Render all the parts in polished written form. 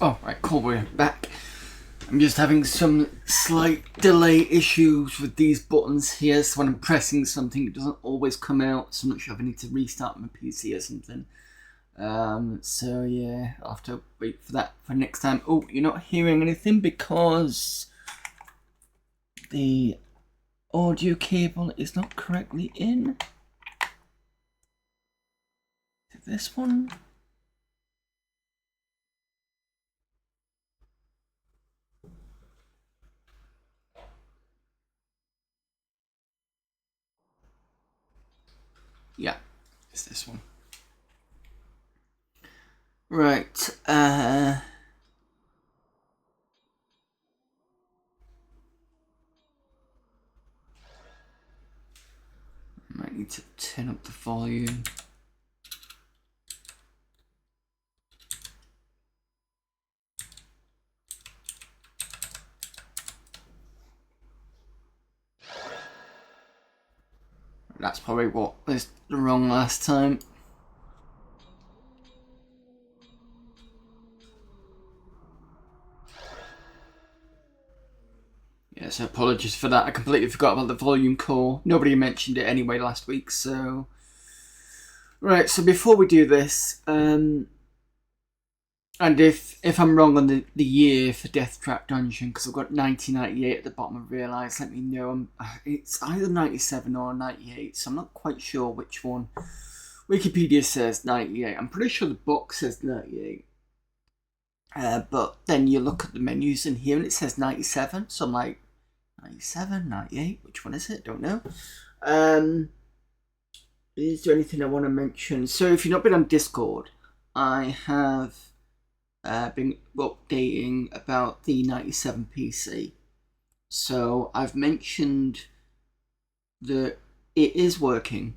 Oh, right, cool, we're back. I'm just having some slight delay issues with these buttons here, so when I'm pressing something it doesn't always come out, so I'm not sure if I need to restart my PC or something. So yeah, I'll have to wait for that for next time. Oh, you're not hearing anything because the audio cable is not correctly in. Is it this one? Yeah, it's this one. Right, I might need to turn up the volume. That's probably what was wrong last time. Yeah, so apologies for that. I completely forgot about the volume core. Nobody mentioned it anyway last week, so... Right, so before we do this, and if I'm wrong on the year for Deathtrap Dungeon, because I've got 1998 at the bottom, I realise, let me know. It's either 97 or 98, so I'm not quite sure which one. Wikipedia says 98. I'm pretty sure the book says 98. But then you look at the menus in here and it says 97, so I'm like, 97, 98, which one is it? Don't know. Is there anything I want to mention? So if you've not been on Discord, I have been updating about the 97 PC. So I've mentioned that it is working.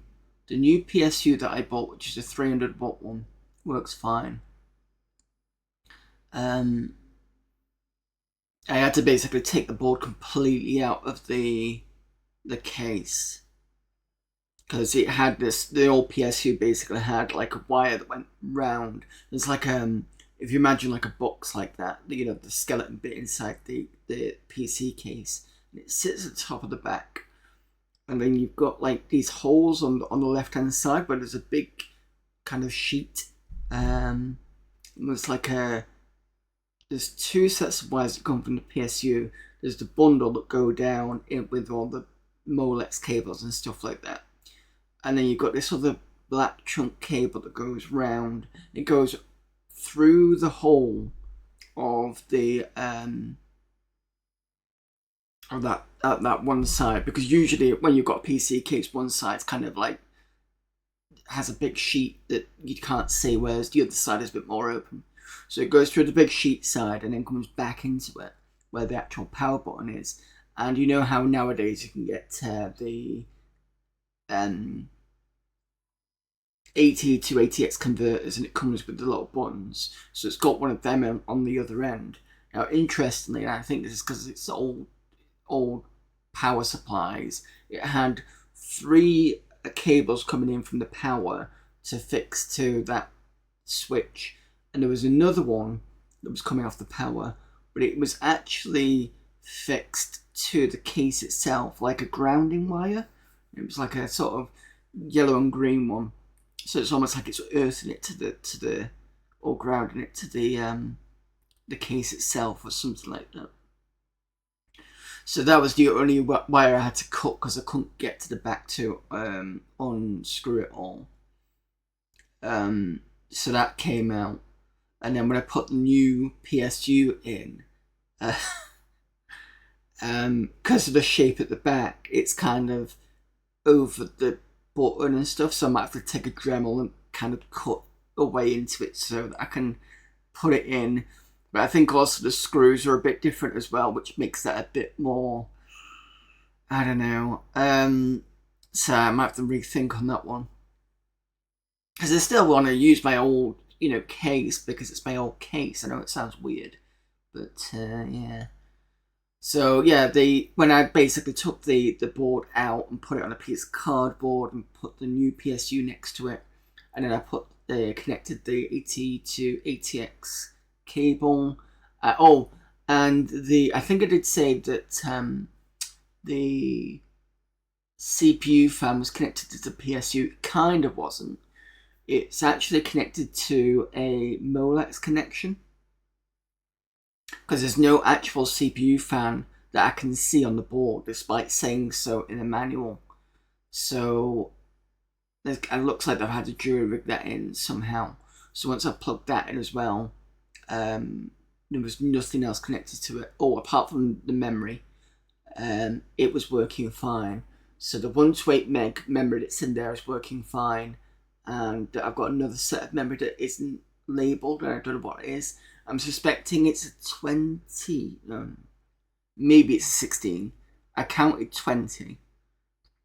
The new PSU that I bought, which is a 300 watt one, works fine. I had to basically take the board completely out of the case because it had the old PSU basically had like a wire that went round. It's like if you imagine like a box like that, you know, the skeleton bit inside the PC case, and it sits at the top of the back, and then you've got like these holes on the left hand side where there's a big kind of sheet. It's like there's two sets of wires that come from the PSU. There's the bundle that go down in with all the Molex cables and stuff like that. And then you've got this other black chunk cable that goes round. It goes through the hole of the of that one side, because usually when you've got a PC case, one side's kind of like has a big sheet that you can't see, whereas the other side is a bit more open. So it goes through the big sheet side and then comes back into it where the actual power button is. And you know how nowadays you can get the 80 to ATX converters and it comes with the little buttons. So it's got one of them on the other end. Now, interestingly, I think this is because it's old power supplies, it had 3 cables coming in from the power to fix to that switch. And there was another one that was coming off the power, but it was actually fixed to the case itself, like a grounding wire. It was like a sort of yellow and green one. So it's almost like it's earthing it to the or grounding it to the case itself or something like that. So that was the only wire I had to cut because I couldn't get to the back to unscrew it all. So that came out. And then when I put the new PSU in, because of the shape at the back, it's kind of over the button and stuff, so I might have to take a Dremel and kind of cut away into it so that I can put it in. But I think also the screws are a bit different as well, which makes that a bit more, I don't know. So I might have to rethink on that one. Because I still want to use my old, case, because it's my old case. I know it sounds weird, but yeah. So yeah, when I basically took the board out and put it on a piece of cardboard and put the new PSU next to it, and then I connected the AT to ATX cable. And I think I did say that the CPU fan was connected to the PSU. It kind of wasn't. It's actually connected to a Molex connection, because there's no actual CPU fan that I can see on the board, despite saying so in the manual. So it looks like they've had to jury rig that in somehow. So once I plugged that in as well, there was nothing else connected to it, apart from the memory. It was working fine. So the 128 meg memory that's in there is working fine, and I've got another set of memory that isn't labelled, and I don't know what it is. I'm suspecting it's a 20, maybe it's a 16. I counted 20.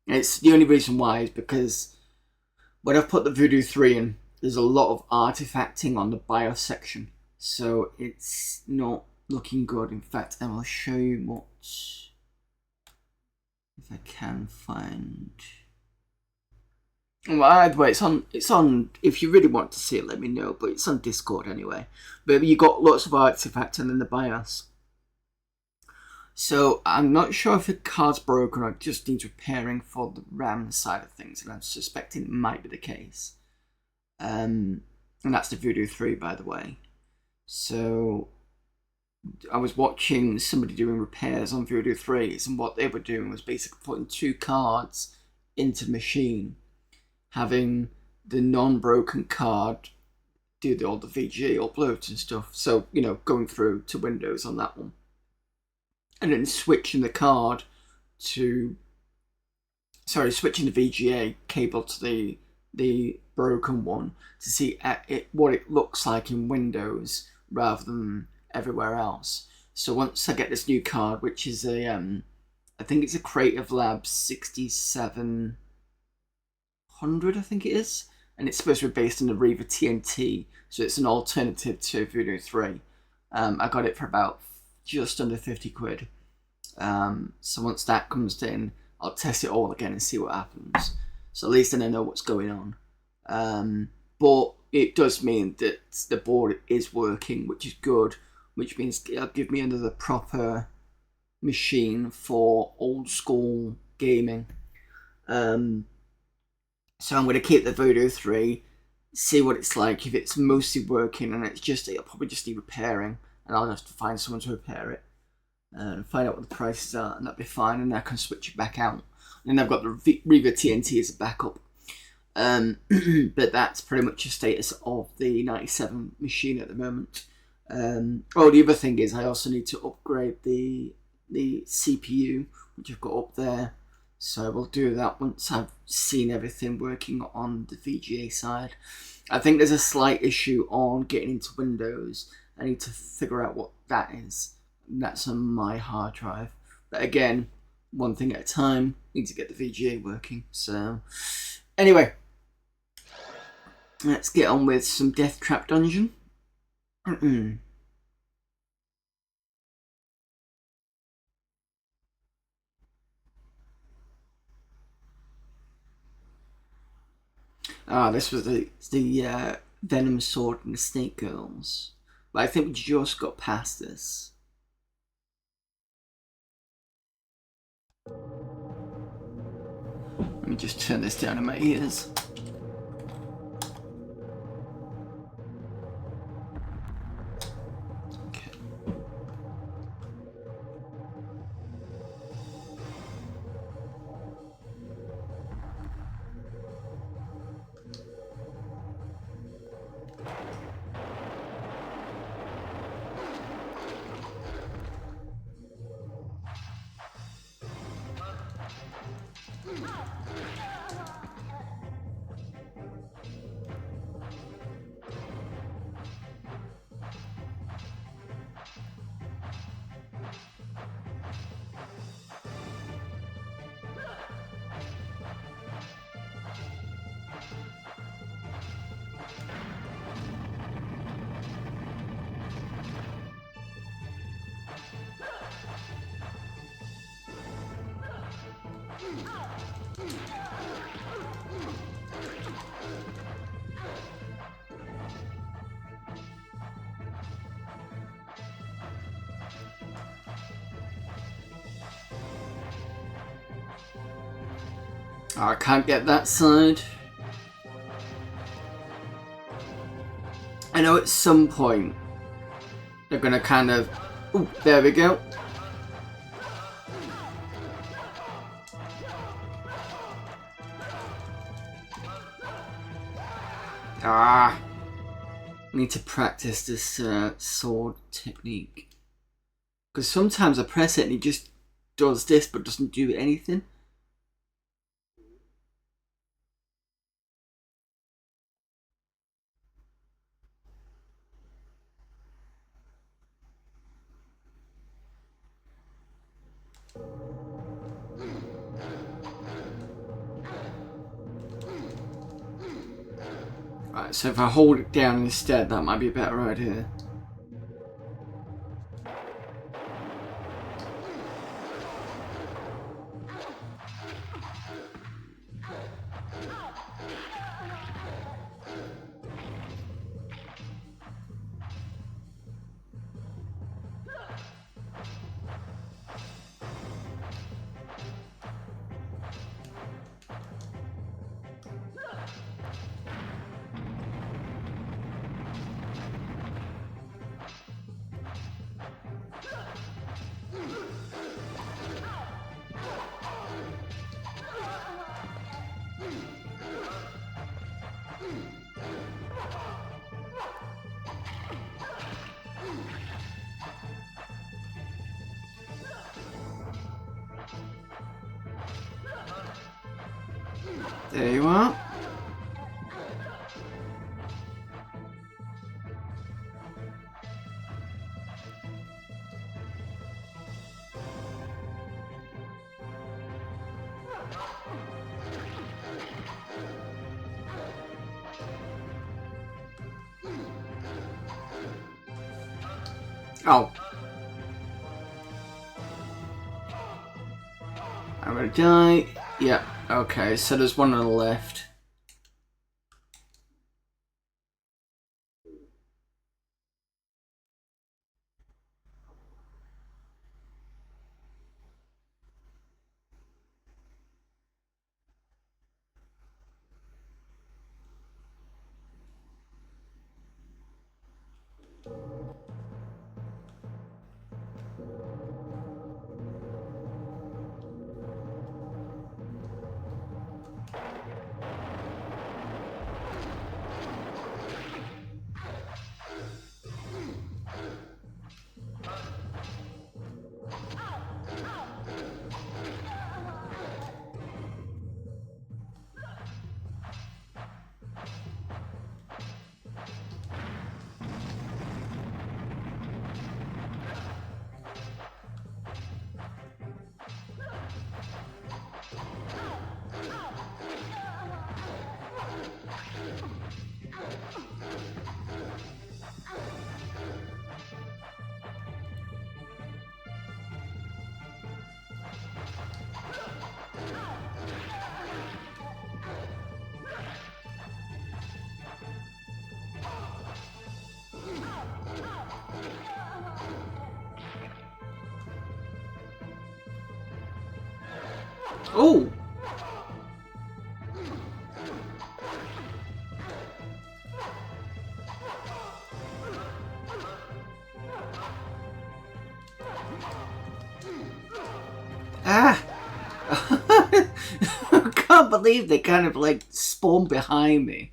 And it's the only reason why is because when I've put the Voodoo 3 in, there's a lot of artifacting on the BIOS section, so it's not looking good. In fact, I will show you what, if I can find. Well, either way, it's on. If you really want to see it, let me know. But it's on Discord anyway. But you got lots of artifacting in the BIOS. So I'm not sure if the card's broken or it just needs repairing for the RAM side of things, and I'm suspecting it might be the case. And that's the Voodoo 3, by the way. So I was watching somebody doing repairs on Voodoo 3s, and what they were doing was basically putting 2 cards into the machine, having the non-broken card do all the VGA uploads and stuff. So, going through to Windows on that one. And then switching the VGA cable to the broken one to see what it looks like in Windows rather than everywhere else. So once I get this new card, which is I think it's a Creative Labs 6700, I think it is, and it's supposed to be based on the Riva TNT, so it's an alternative to Voodoo 3. I got it for about just under 50 quid. So once that comes in, I'll test it all again and see what happens. So at least then I know what's going on. But it does mean that the board is working, which is good, which means it'll give me another proper machine for old school gaming. So I'm going to keep the Voodoo 3, see what it's like. If it's mostly working and it'll probably just need repairing, and I'll have to find someone to repair it and find out what the prices are, and that'll be fine, and I can switch it back out. And then I've got the Riva TNT as a backup. But that's pretty much the status of the 97 machine at the moment. The other thing is I also need to upgrade the CPU, which I've got up there. So I will do that once I've seen everything working on the VGA side. I think there's a slight issue on getting into Windows. I need to figure out what that is. That's on my hard drive. But again, one thing at a time. Need to get the VGA working. So anyway, let's get on with some Deathtrap Dungeon. This was the Venom Sword and the Snake Girls. But I think we just got past this. Let me just turn this down in my ears. Okay. Oh, I can't get that side. I know at some point they're going to kind of... Ooh, there we go. Ah. I need to practice this sword technique. Because sometimes I press it and it just does this but doesn't do anything. Right, so if I hold it down instead, that might be a better idea. There you are. Oh. I'm gonna die. Yeah, okay, so there's one on the left. Oh! Ah! I can't believe they kind of like spawned behind me.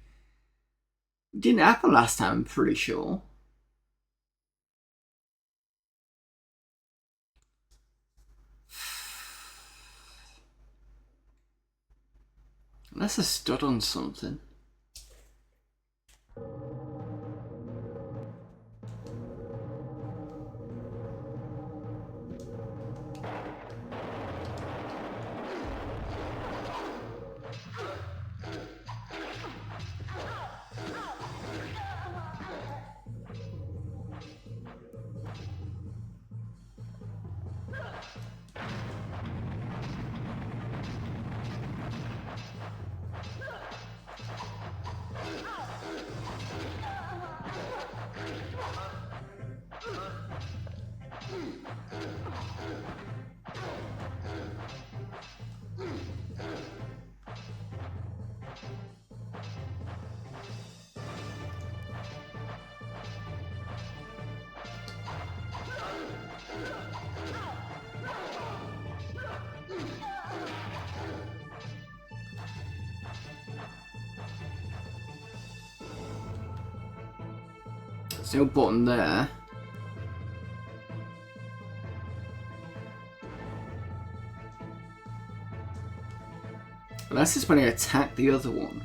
It didn't happen last time, I'm pretty sure. Unless I stood on something. There's no button there. But that's just when I attack the other one.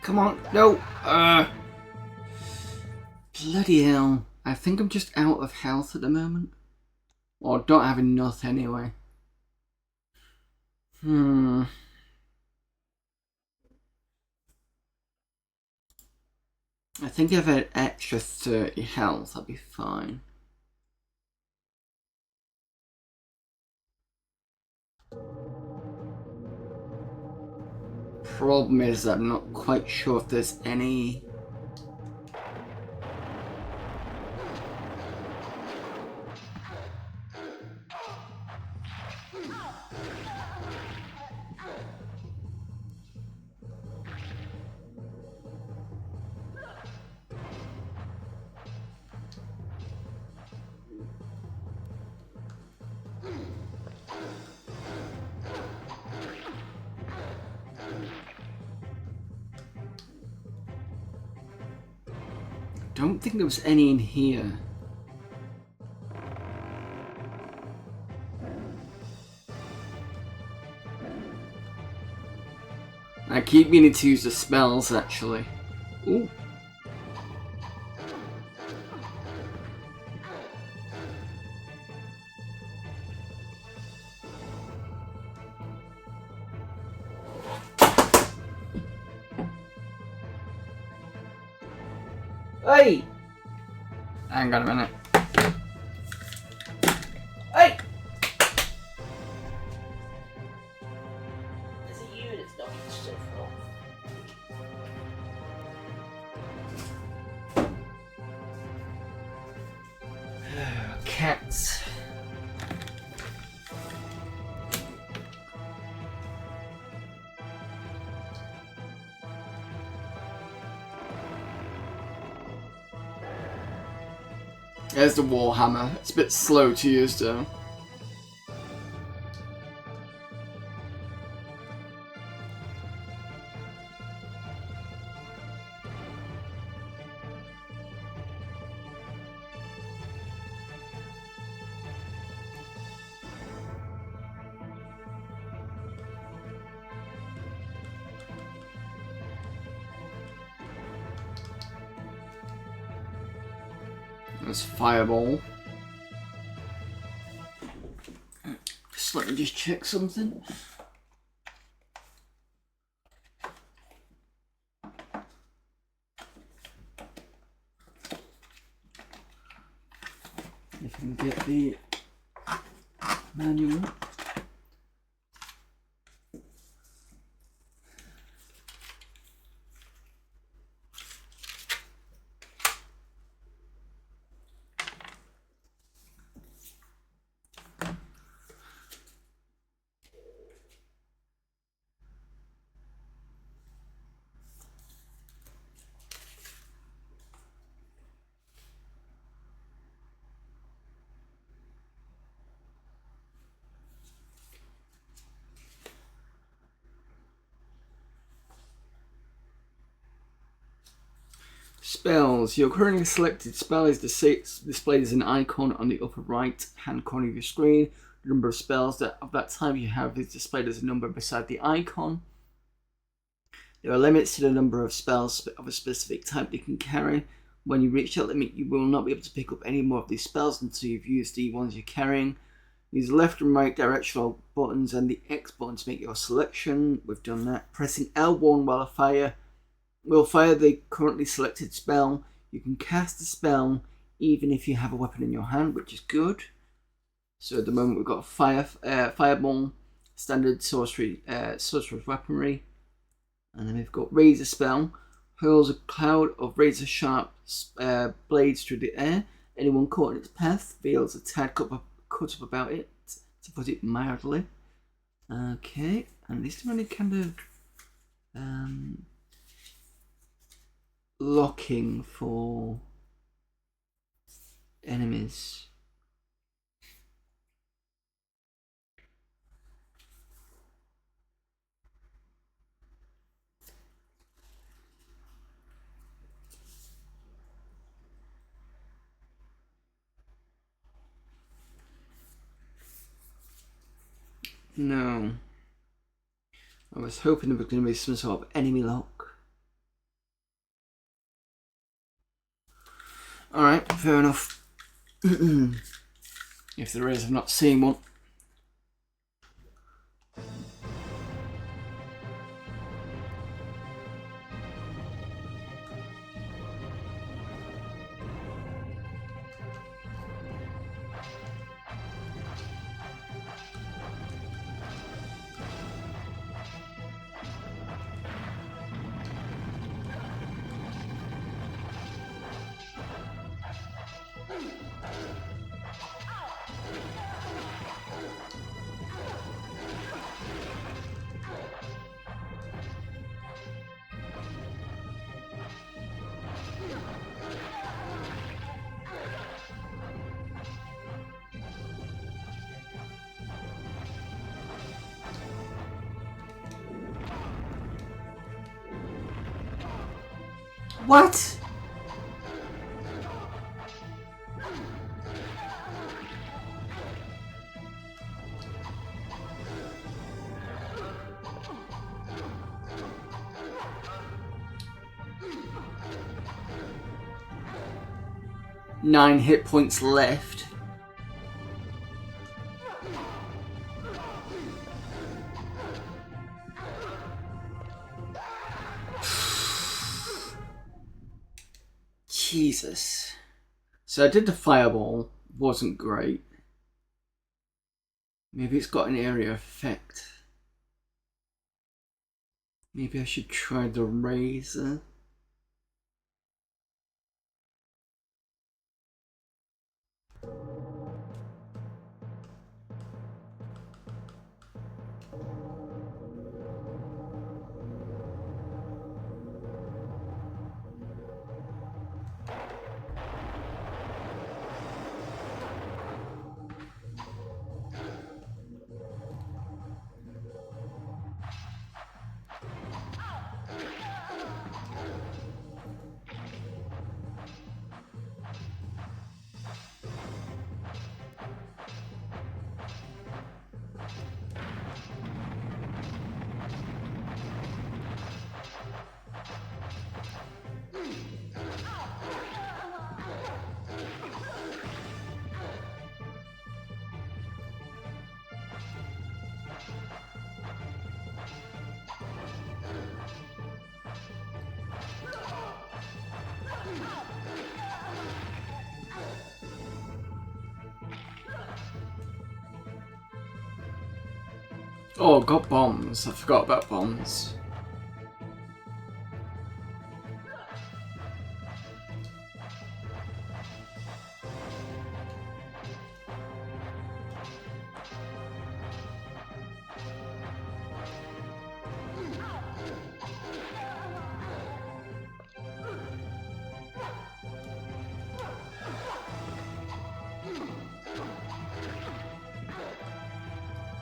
Come on, no! Bloody hell. I think I'm just out of health at the moment. Or don't have enough anyway. I think if I had extra 30 health, I'd be fine. Problem is, I'm not quite sure if there's any... don't think there was any in here. I keep meaning to use the spells, actually. Ooh. Hey! Hang on a minute. Hey! Is it you that's knocking stuff off? Cats. There's the Warhammer. It's a bit slow to use though. There's Fireball. Let me just check something. If I can get the manual. Spells. Your currently selected spell is displayed as an icon on the upper right hand corner of your screen. The number of spells of that type you have is displayed as a number beside the icon. There are limits to the number of spells of a specific type you can carry. When you reach that limit, you will not be able to pick up any more of these spells until you've used the ones you're carrying. Use left and right directional buttons and the X button to make your selection. We've done that. Pressing L1 while fire will fire the currently selected spell. You can cast a spell even if you have a weapon in your hand, which is good. So at the moment we've got fireball, standard sorcerer's weaponry, and then we've got razor spell. Hurls a cloud of razor sharp blades through the air. Anyone caught in its path feels a tad cut up about it, to put it mildly. Okay, and is there any kind of locking for enemies? No. I was hoping there was going to be some sort of enemy lock. Alright, fair enough. If there is, I've not seen one. What? Nine hit points left. Jesus. So I did the fireball, wasn't great. Maybe it's got an area effect. Maybe I should try the razor. Oh, got bombs. I forgot about bombs.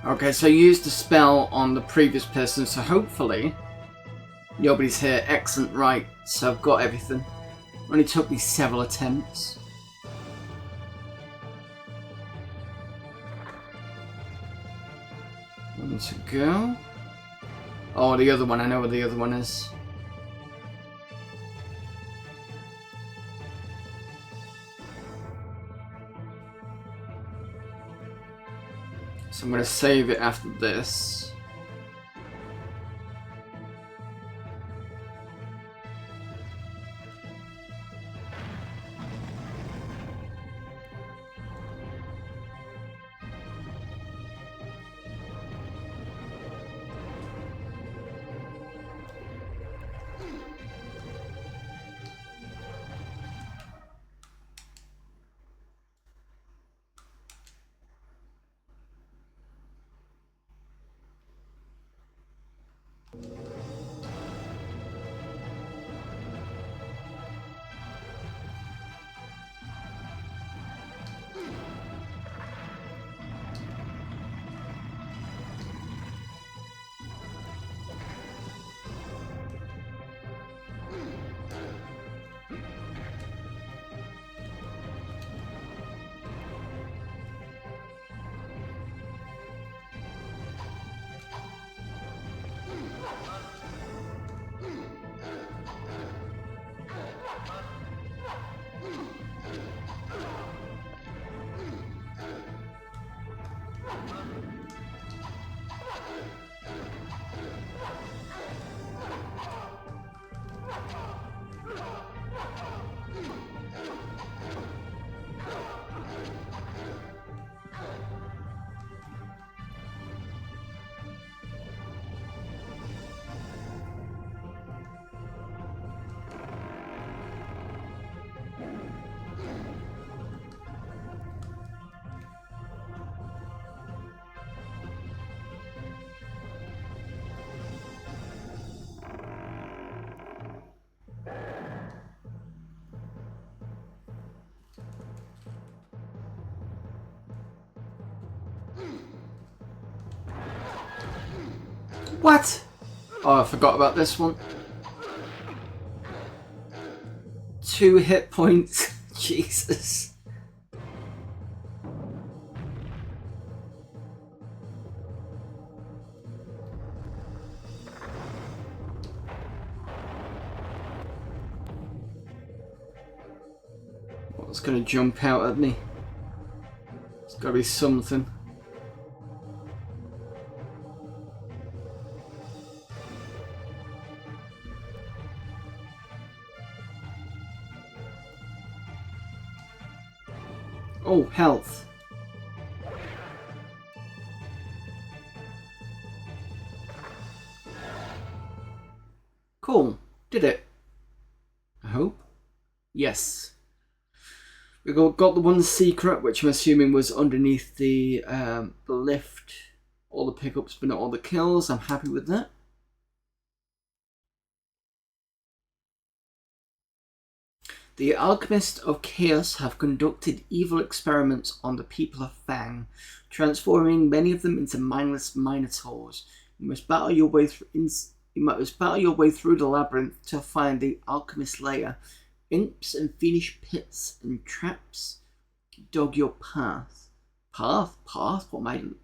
Okay, so I used the spell on the previous person, so hopefully nobody's here. Excellent, right. So I've got everything. Only took me several attempts. One to go. Oh, the other one. I know where the other one is. So I'm going to save it after this. What? Oh, I forgot about this one. 2 hit points. Jesus. What's gonna jump out at me? It's gotta be something. Oh, health. Cool. Did it. I hope. Yes. We got the one secret, which I'm assuming was underneath the lift. All the pickups, but not all the kills. I'm happy with that. The Alchemists of Chaos have conducted evil experiments on the people of Fang, transforming many of them into mindless minotaurs. You must battle your way through the labyrinth to find the alchemist lair. Imps and fiendish pits and traps dog your path. Path? What am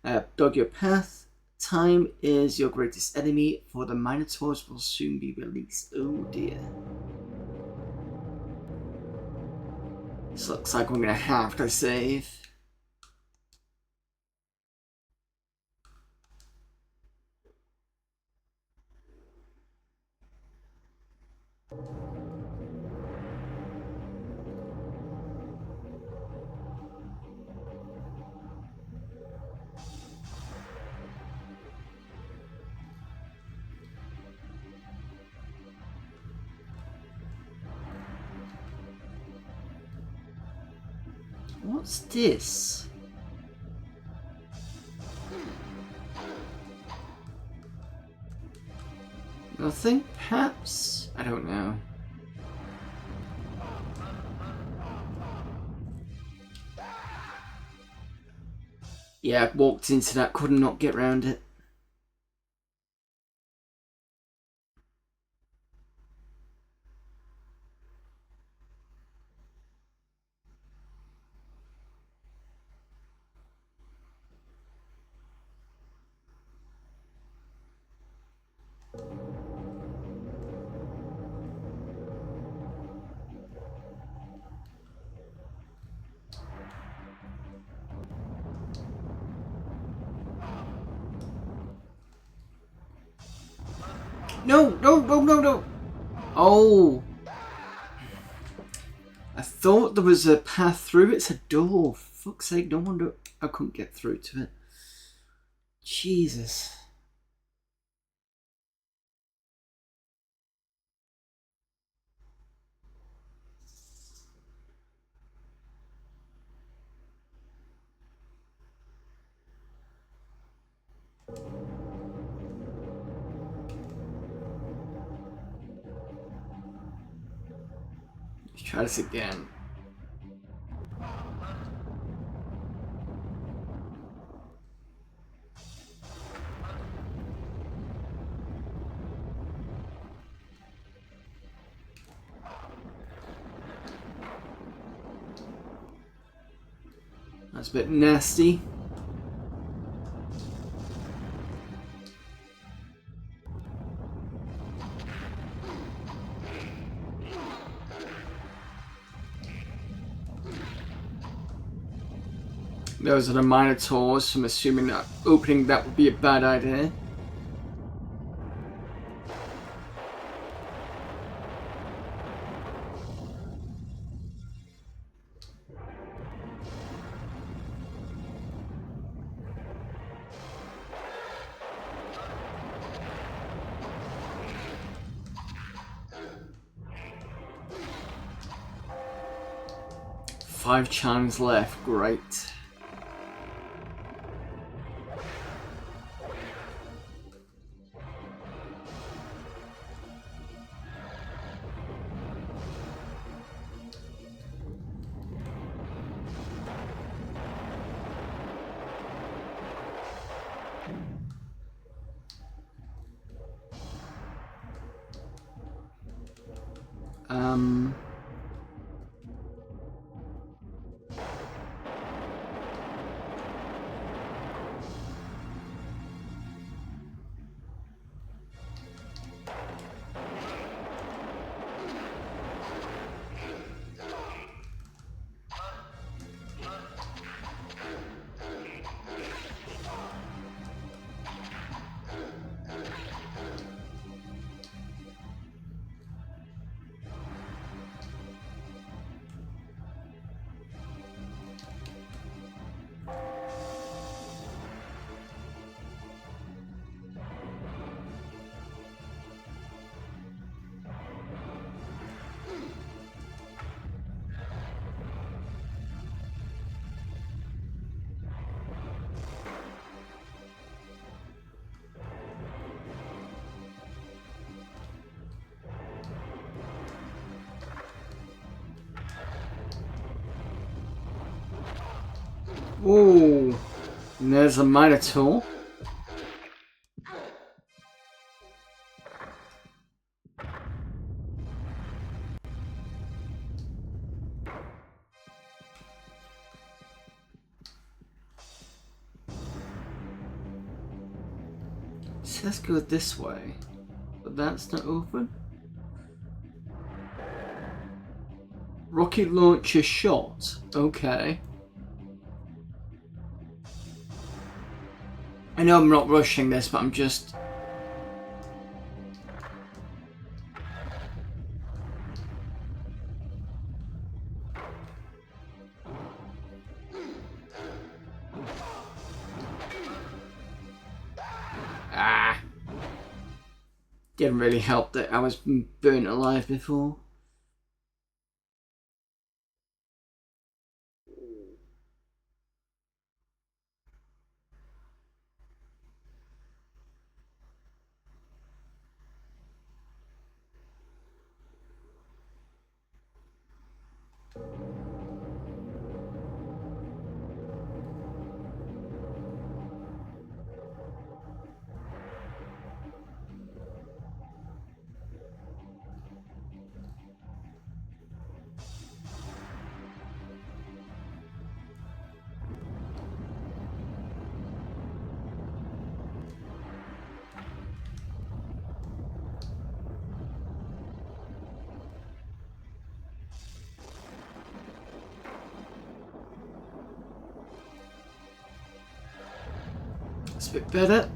I? Dog your path. Time is your greatest enemy, for the minotaurs will soon be released. Oh dear. This looks like we're gonna have to save. What's this? Nothing? Perhaps? I don't know. Yeah, I walked into that, could not get around it. No, no, no, no, no. Oh. I thought there was a path through. It's a door. Fuck's sake, no wonder I couldn't get through to it. Jesus. Let's try this again. That's a bit nasty. Those are the Minotaurs, so I'm assuming that opening that would be a bad idea. Five chimes left, great. Um... Ooh, and there's a Minotaur. So let's go this way, but that's not open. Rocket launcher shot. Okay. I know I'm not rushing this, but I'm just... Ah! Didn't really help that I was burnt alive before. It's a bit better.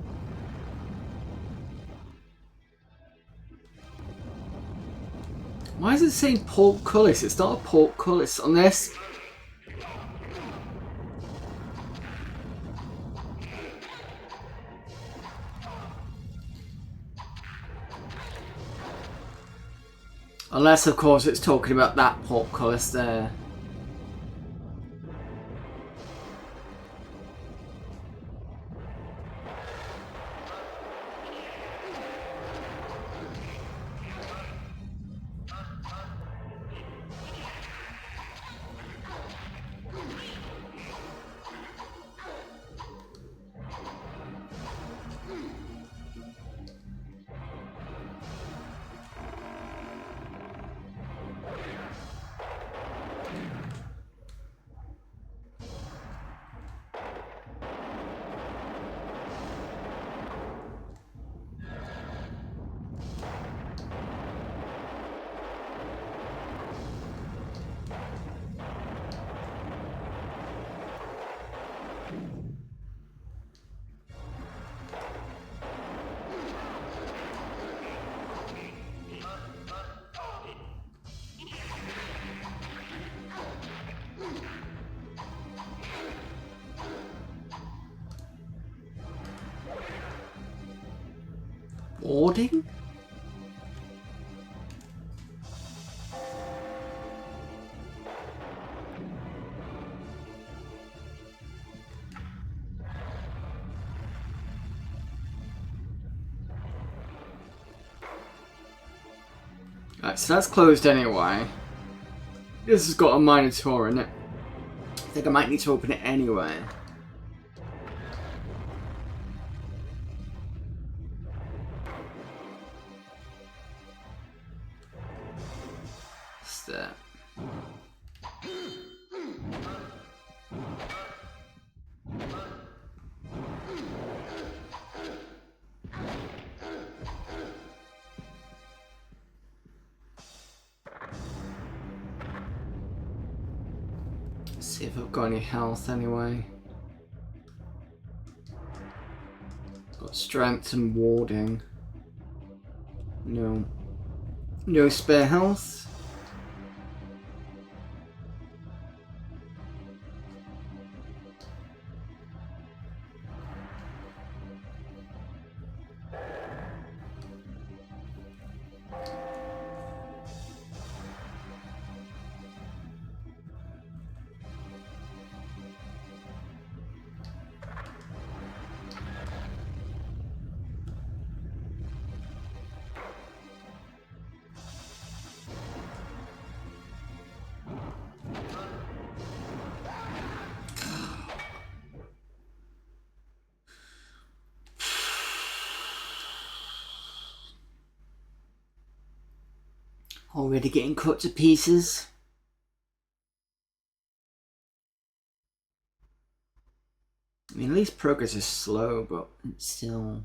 Why is it saying portcullis? It's not a portcullis unless... Unless, of course, it's talking about that portcullis there. Boarding? Right, so that's closed anyway. This has got a minotaur in it. I think I might need to open it anyway. What's that? See if I've got any health anyway. Got strength and warding. No. No spare health. Already getting cut to pieces. I mean, at least progress is slow, but it's still...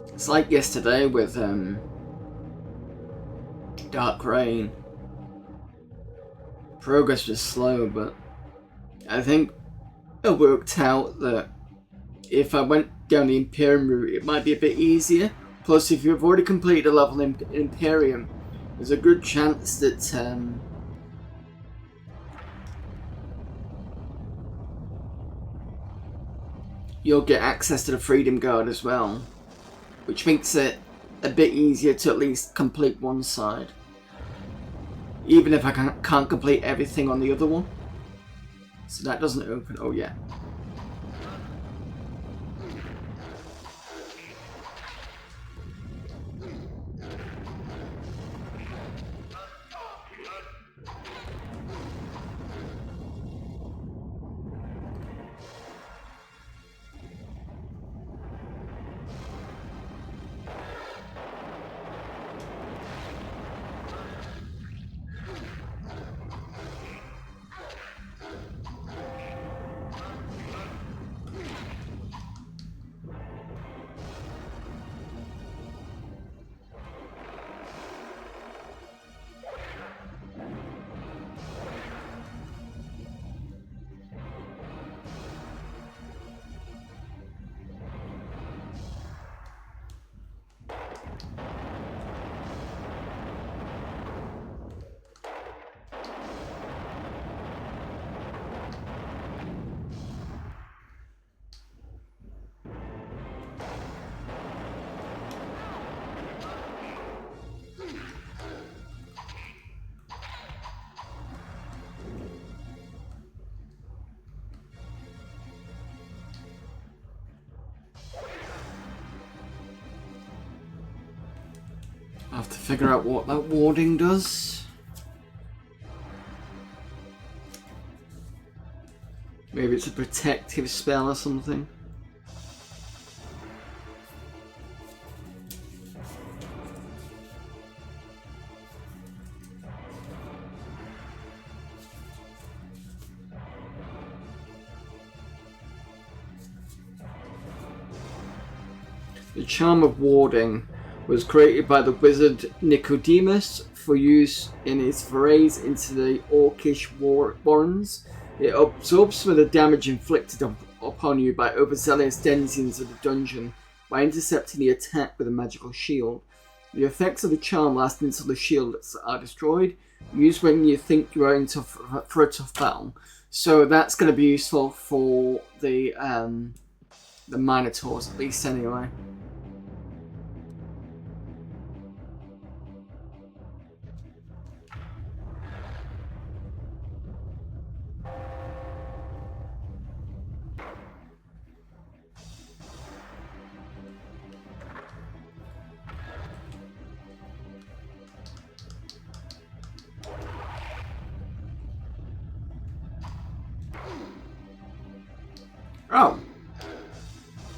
It's like yesterday with Dark Rain. Progress was slow, but I think it worked out that if I went down the Imperium route, it might be a bit easier. Plus, if you've already completed a level in Imperium, there's a good chance that you'll get access to the Freedom Guard as well, which makes it a bit easier to at least complete one side, even if I can't complete everything on the other one. So that doesn't open. Oh yeah. figure out what that warding does. Maybe it's a protective spell or something. The charm of warding was created by the wizard Nicodemus for use in his forays into the Orcish warrens. It absorbs some of the damage inflicted upon you by overzealous denizens of the dungeon by intercepting the attack with a magical shield. The effects of the charm last until the shields are destroyed, used when you think you are in for a tough battle. So that's going to be useful for the Minotaurs, at least anyway. Oh.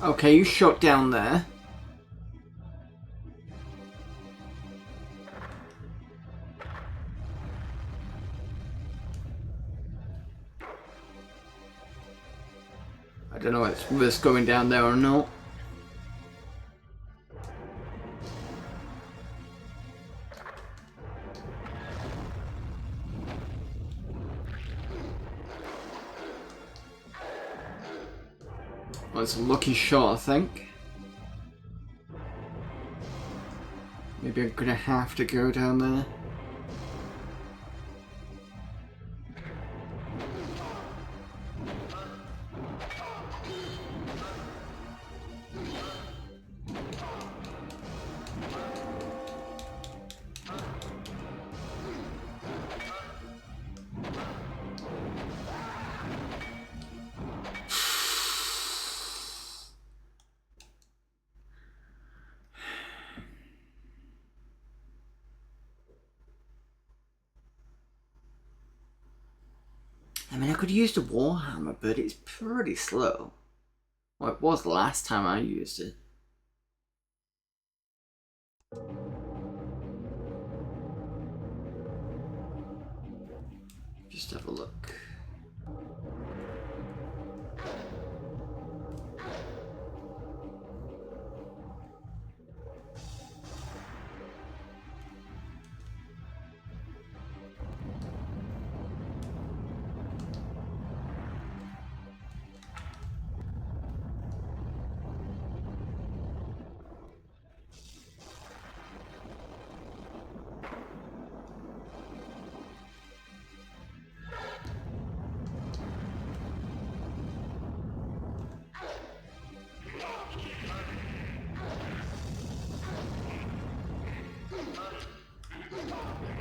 Okay, you shot down there. I don't know if it's worth going down there or not. Well, it's a lucky shot, I think. Maybe I'm gonna have to go down there. I mean, I could use the Warhammer, but it's pretty slow. Well, it was the last time I used it. Just have a look.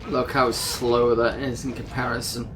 Look how slow that is in comparison.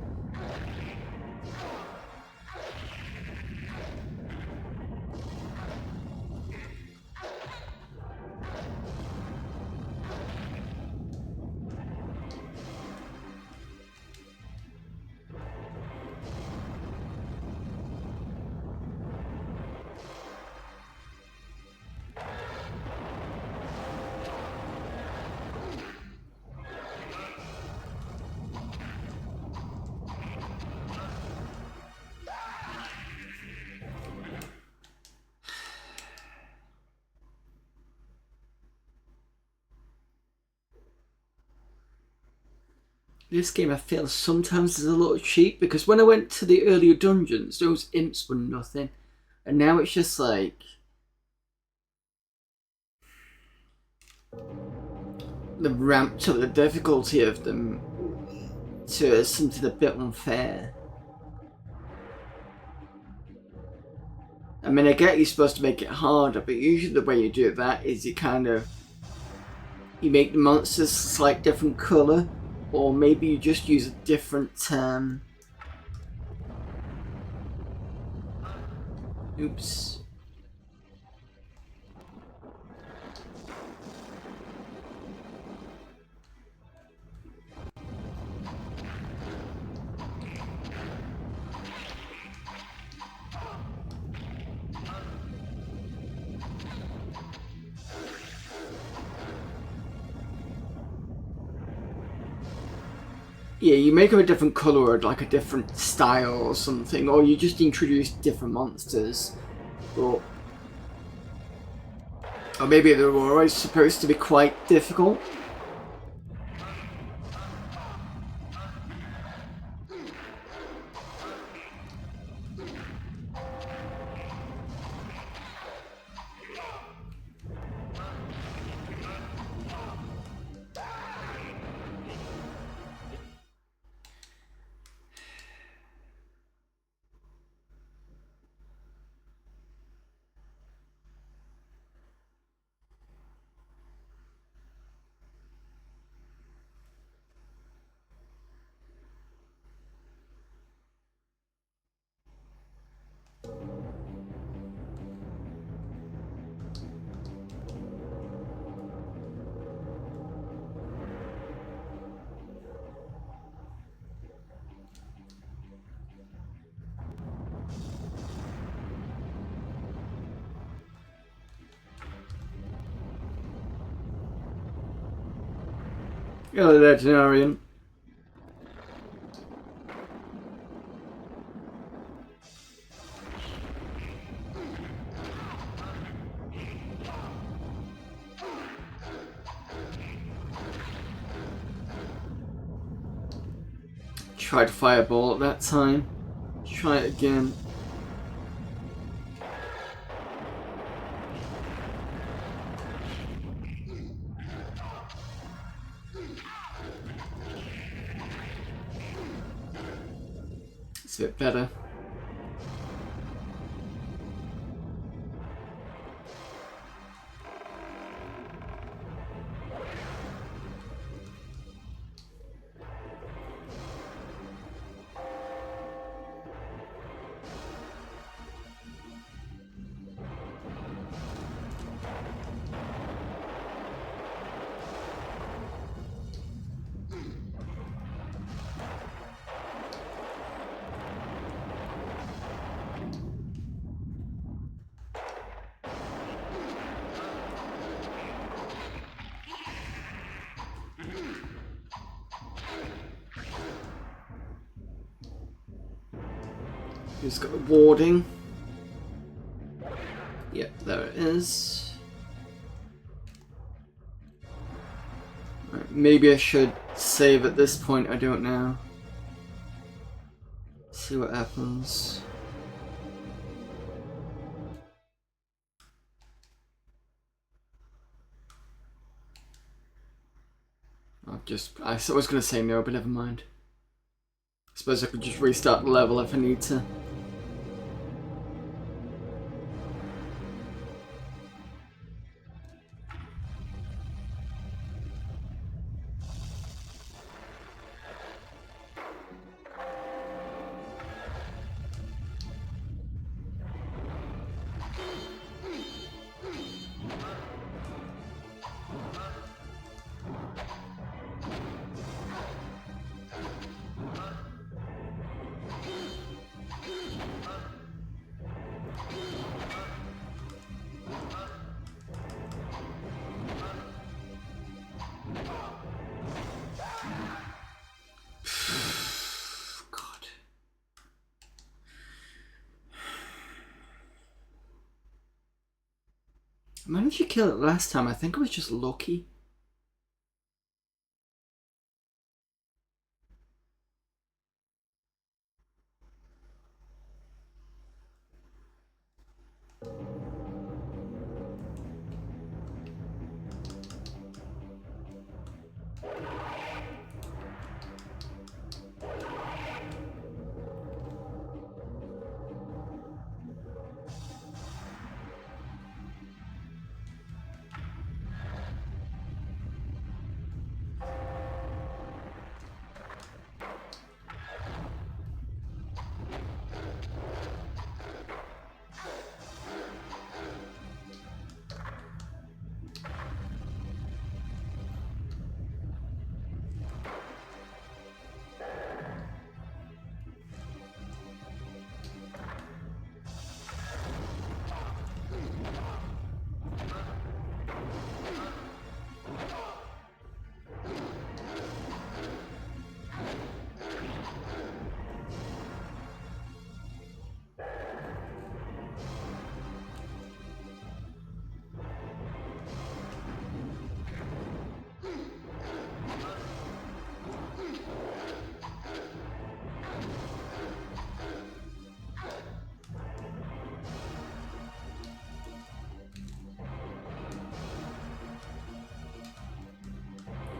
This game I feel sometimes is a little cheap because when I went to the earlier dungeons, those imps were nothing. And now it's just like... they've ramped up the difficulty of them to something a bit unfair. I mean, I get you're supposed to make it harder, but usually the way you do that is you kind of... you make the monsters a slight different colour. Or maybe you just use a different oops. Yeah, you make them a different color or like a different style or something, or you just introduce different monsters. Or maybe they were always supposed to be quite difficult. Hello there, Denarian. Tried fireball at that time. Try it again. It's a bit better. Who's got the warding? Yep, there it is. Right, maybe I should save at this point, I don't know. See what happens. I was going to say no, but never mind. I suppose I could just restart the level if I need to. I managed to kill it last time. I think I was just lucky.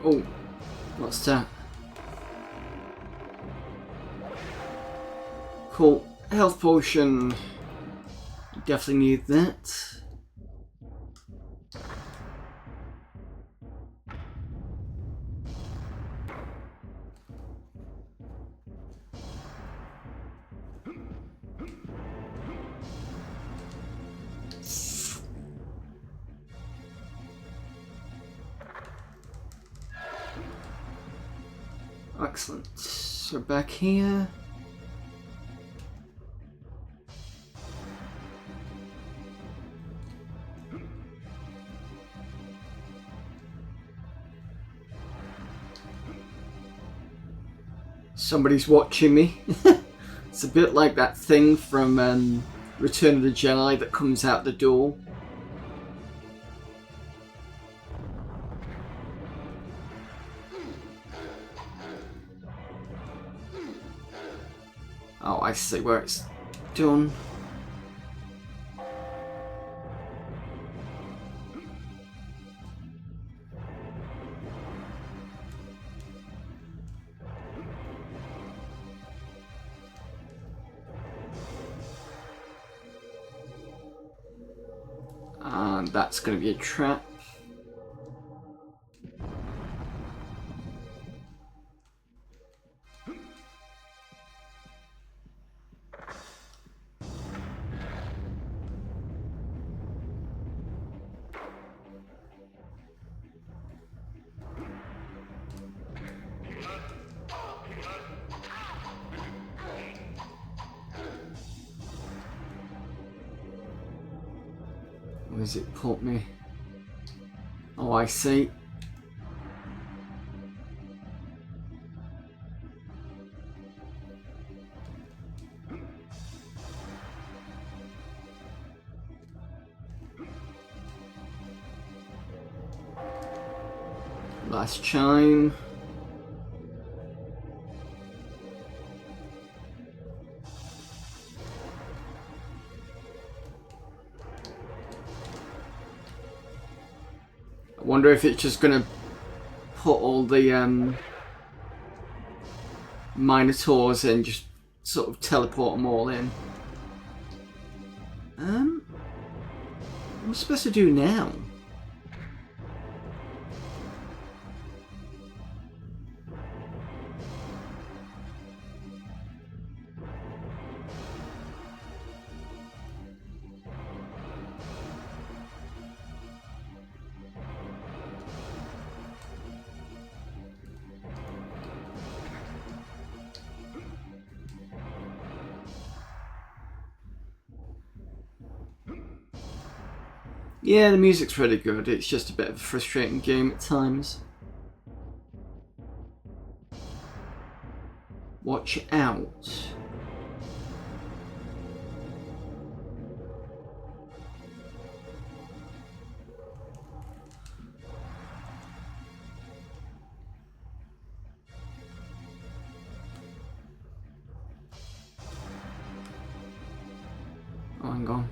Oh, what's that? Cool. Health potion. Definitely need that. Excellent. So back here. Somebody's watching me. It's a bit like that thing from Return of the Jedi that comes out the door. Oh, I see where it's done. And that's going to be a trap. Where's it put me? Oh, I see. Last chime. I wonder if it's just gonna put all the Minotaurs in, just sort of teleport them all in. What am I supposed to do now? Yeah, the music's really good. It's just a bit of a frustrating game at times. Watch out. Oh, hang on.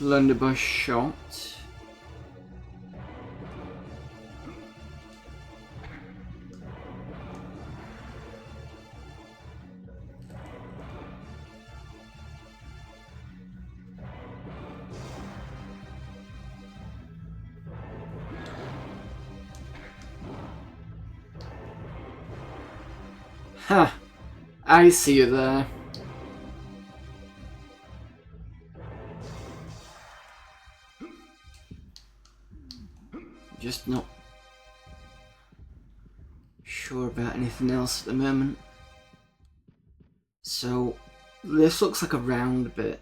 Blunderbuss shot. Ha! I see you there. Just not sure about anything else at the moment. So, this looks like a round bit.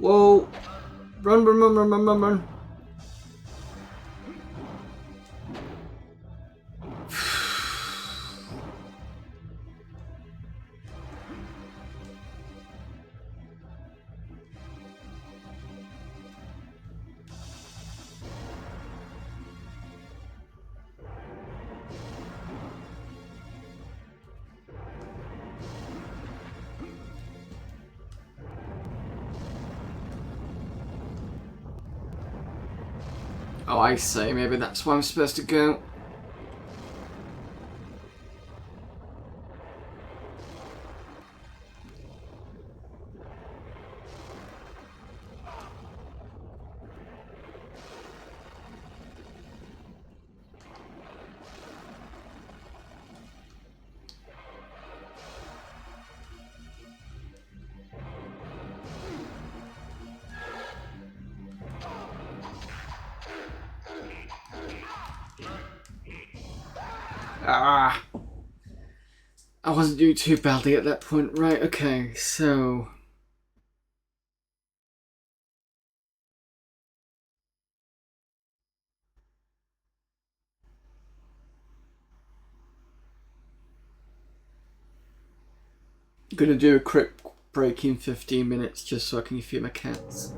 Whoa! Run, run, run, run, run, run, run. Oh, I see. Maybe that's where I'm supposed to go. Ah! I wasn't doing too badly at that point. Right, okay, so... I'm gonna do a quick break in 15 minutes just so I can feed my cats.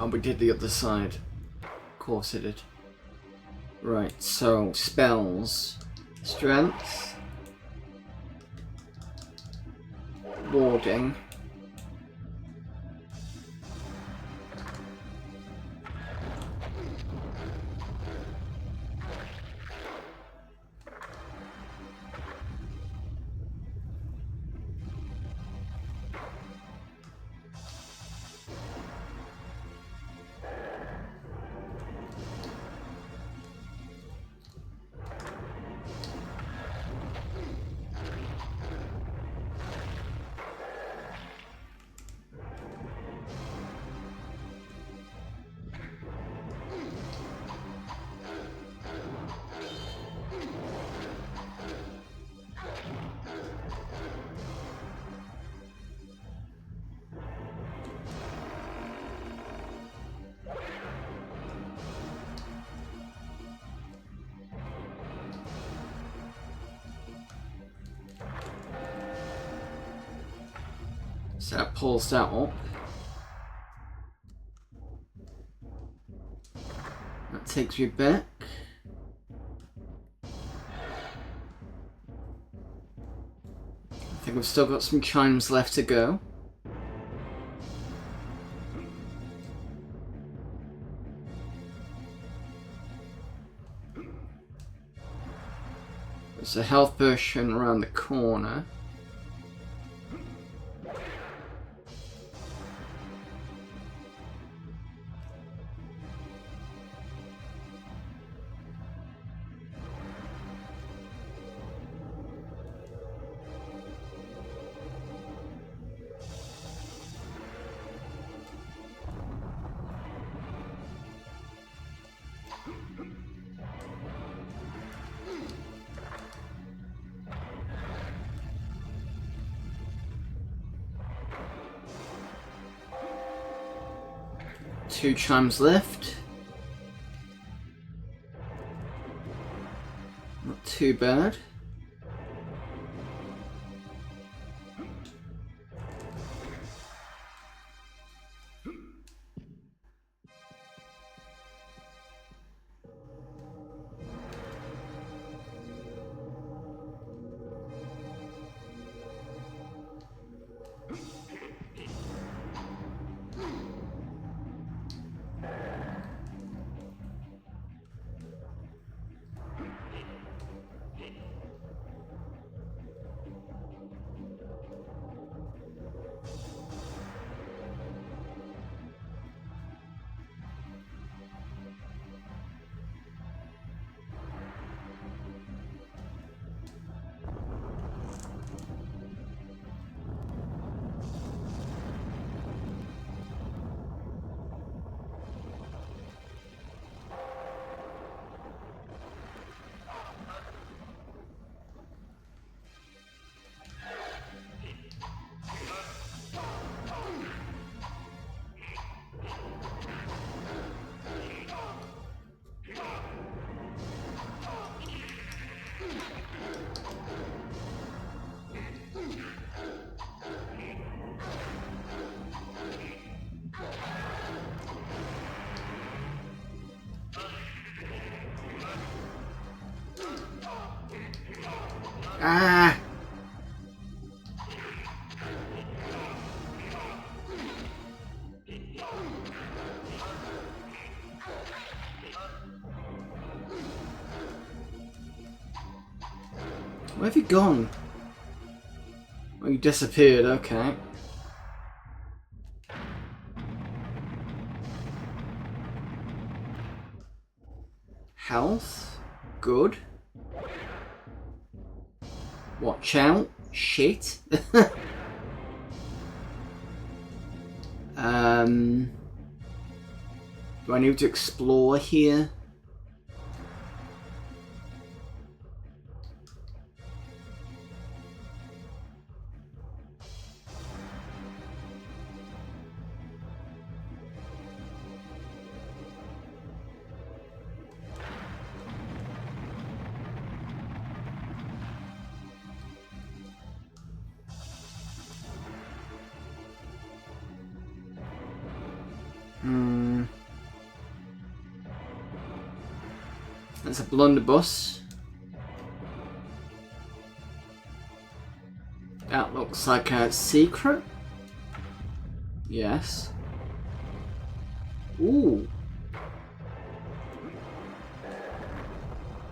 Oh, we did the other side. Of course it did. Right, so spells. Strength. Warding. So that pulls that up. That takes me back. I think we've still got some chimes left to go. There's a health potion around the corner. Two chimes left. Not too bad. Ah! Where have you gone? Oh, you disappeared, okay. Health. Good. Watch out. Shit. Do I need to explore here? That's a blunderbuss. That looks like a secret. Yes. Ooh.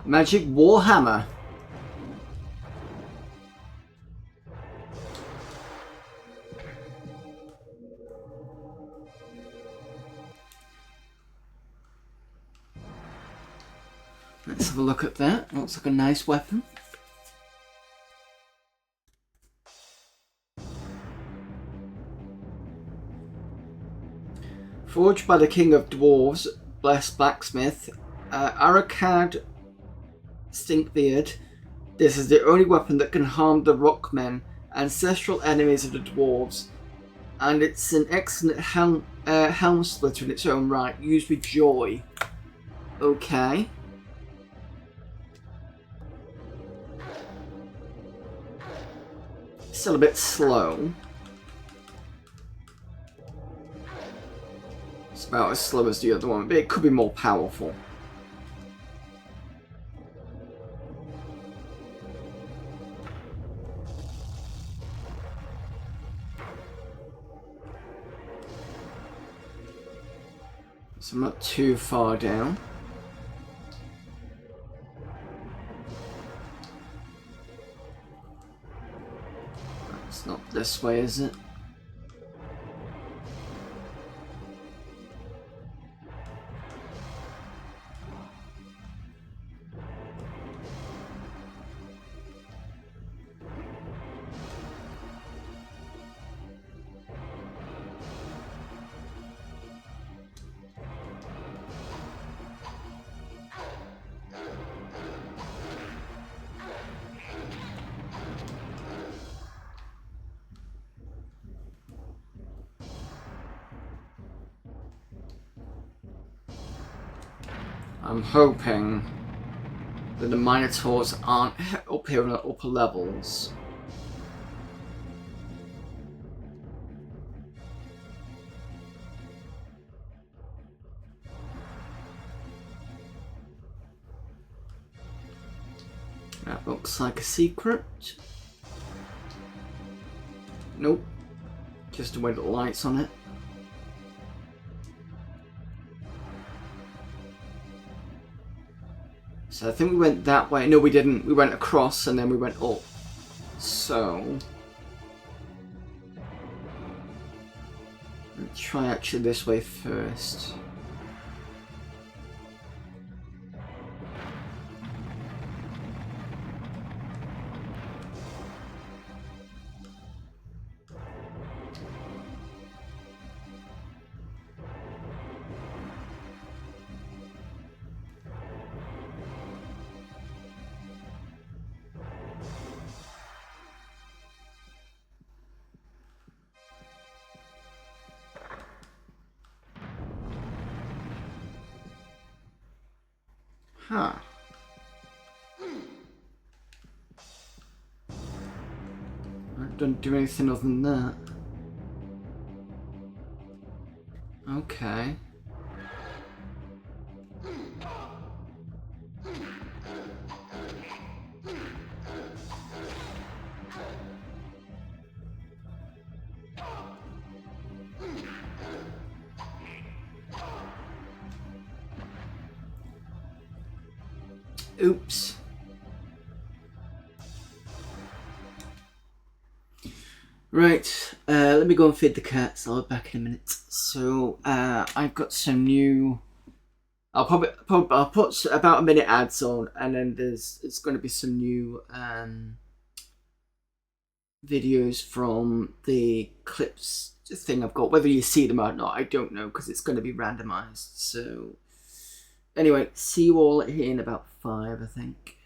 Magic Warhammer. Let's have a look at that. Looks like a nice weapon. Forged by the King of Dwarves, blessed blacksmith, Arakad Stinkbeard. This is the only weapon that can harm the Rockmen, ancestral enemies of the Dwarves. And it's an excellent helm splitter in its own right, used with joy. Okay. Still a bit slow. It's about as slow as the other one, but it could be more powerful. So I'm not too far down. It's not this way, is it? I'm hoping that the Minotaurs aren't up here in the upper levels. That looks like a secret. Nope. Just the way the light's on it. So I think we went that way. No, we didn't. We went across and then we went up. So let's try actually this way first. Huh. I don't do anything other than that. Okay. Oops. Right, let me go and feed the cats. I'll be back in a minute. So, I've got some new... I'll put about a minute ads on, and then it's going to be some new videos from the clips thing I've got. Whether you see them or not, I don't know, because it's going to be randomized. So, anyway, see you all here in about 5, I think.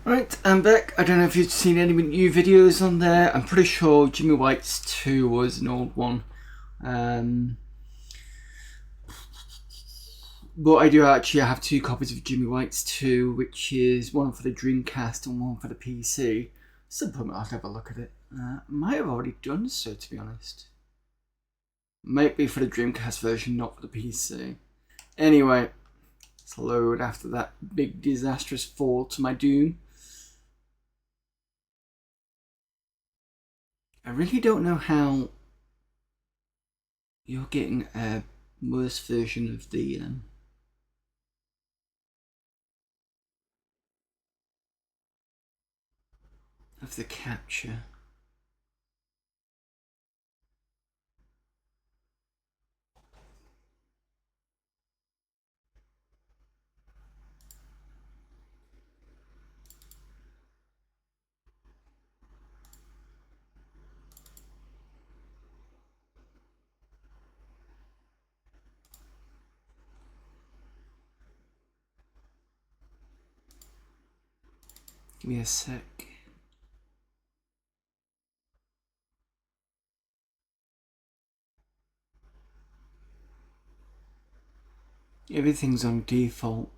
Right, I'm back. I don't know if you've seen any new videos on there. I'm pretty sure Jimmy White's 2 was an old one. But I do actually have 2 copies of Jimmy White's 2, which is one for the Dreamcast and one for the PC. Some point I'll have a look at it. Might have already done so, to be honest. Might be for the Dreamcast version, not for the PC. Anyway, let's load after that big disastrous fall to my doom. I really don't know how you're getting a worse version of the capture. Give me a sec. Everything's on default.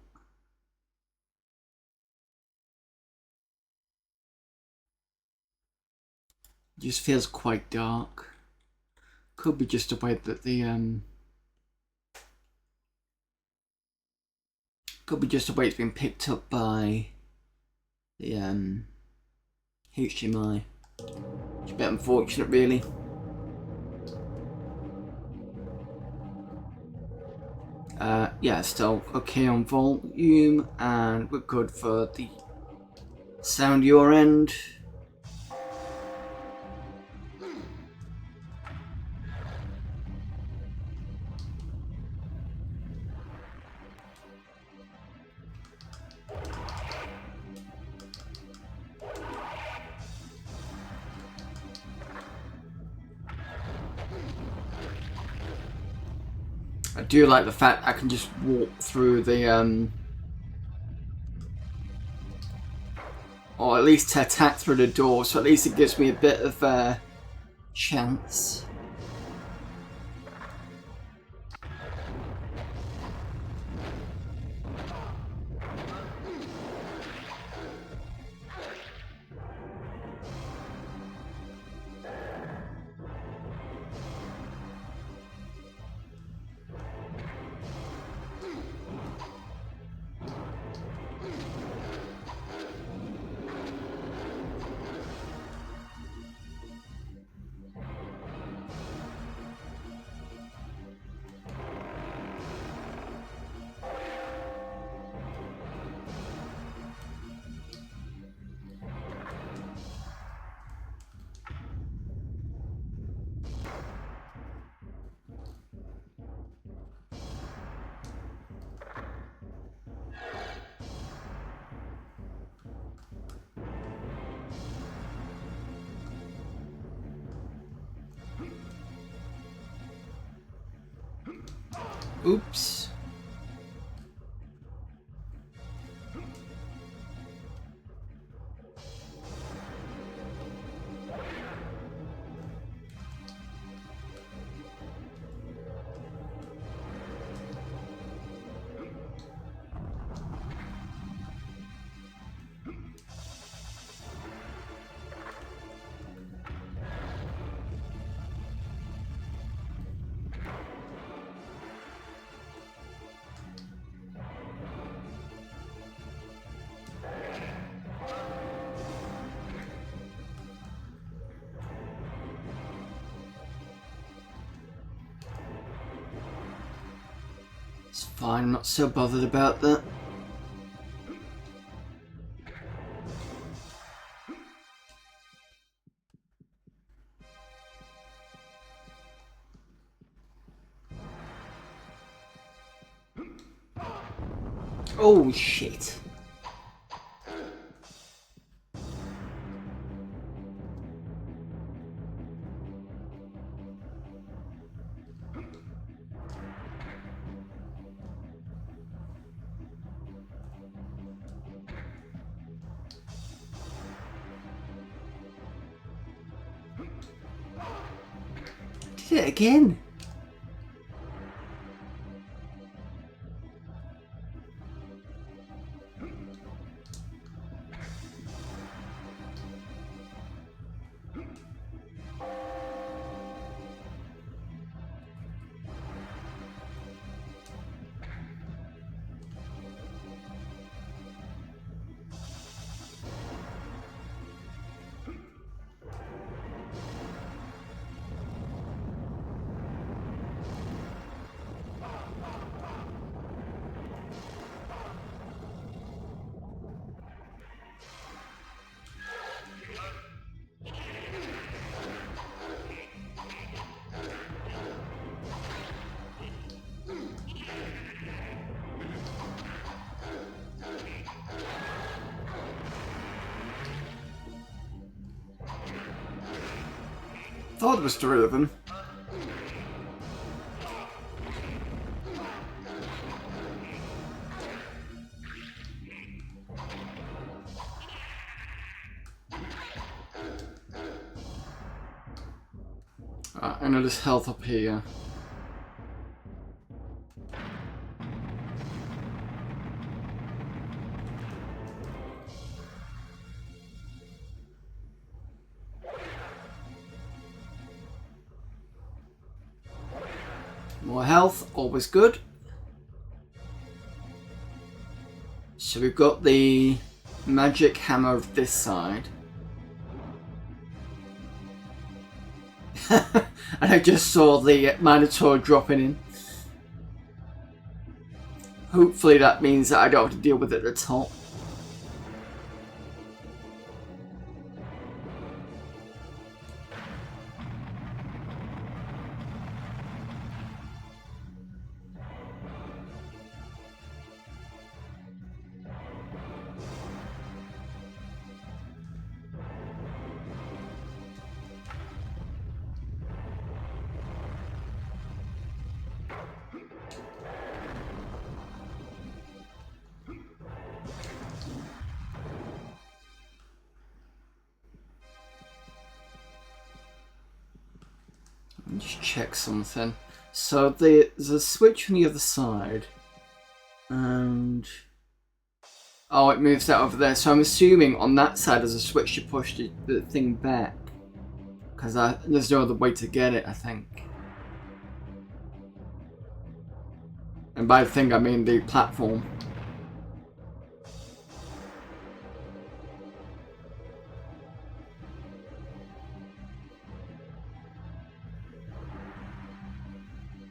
It just feels quite dark. Could be just the way that the could be just the way it's been picked up by the HDMI. It's a bit unfortunate, really. Yeah, still okay on volume, and we're good for the sound your end. I do like the fact I can just walk through the or at least attack through the door, so at least it gives me a bit of a chance. Oops. It's fine, I'm not so bothered about that. Oh shit. Did it again. Thought it was 3 of them. I know there's health up here. More health, always good. So we've got the magic hammer of this side. And I just saw the Minotaur dropping in. Hopefully that means that I don't have to deal with it at the top. Let me just check something. So there's a switch on the other side. And... oh, it moves that over there. So I'm assuming on that side there's a switch to push the thing back. Because there's no other way to get it, I think. And by the thing I mean the platform.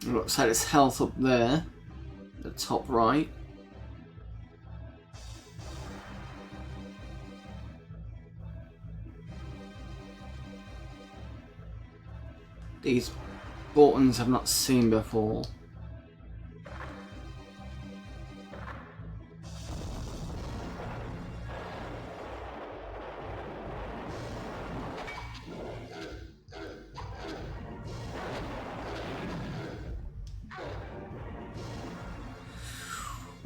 It looks like there's health up there, the top right. These buttons I've not seen before.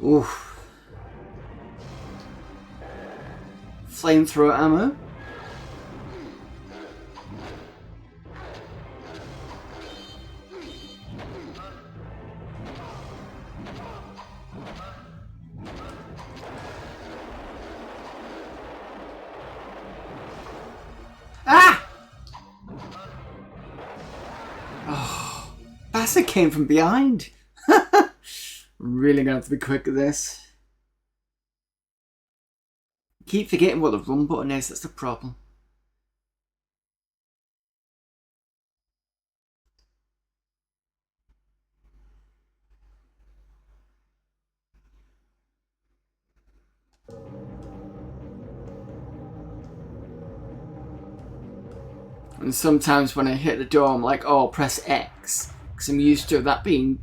Oof. Flamethrower ammo. Ah! Oh, Bastard came from behind. I'm really gonna have to be quick at this. Keep forgetting what the run button is, that's the problem. And sometimes when I hit the door I'm like, oh, press X. Because I'm used to that being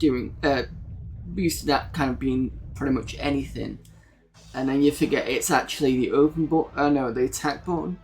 used to that kind of being pretty much anything. And then you forget it's actually the open button, no, the attack button.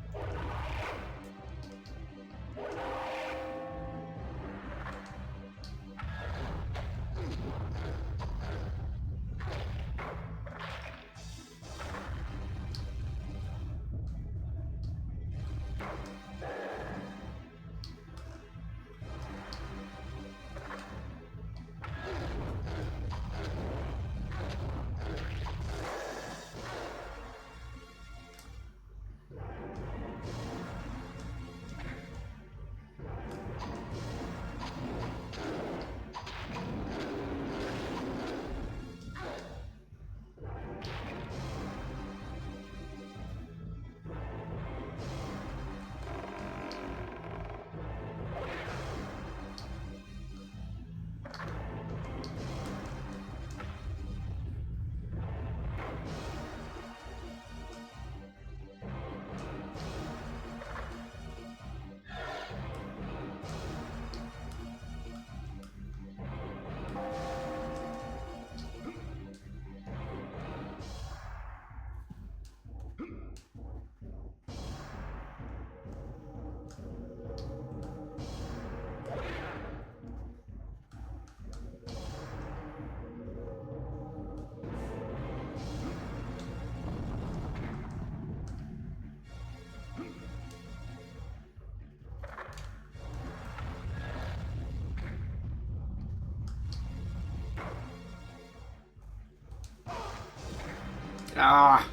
Ah!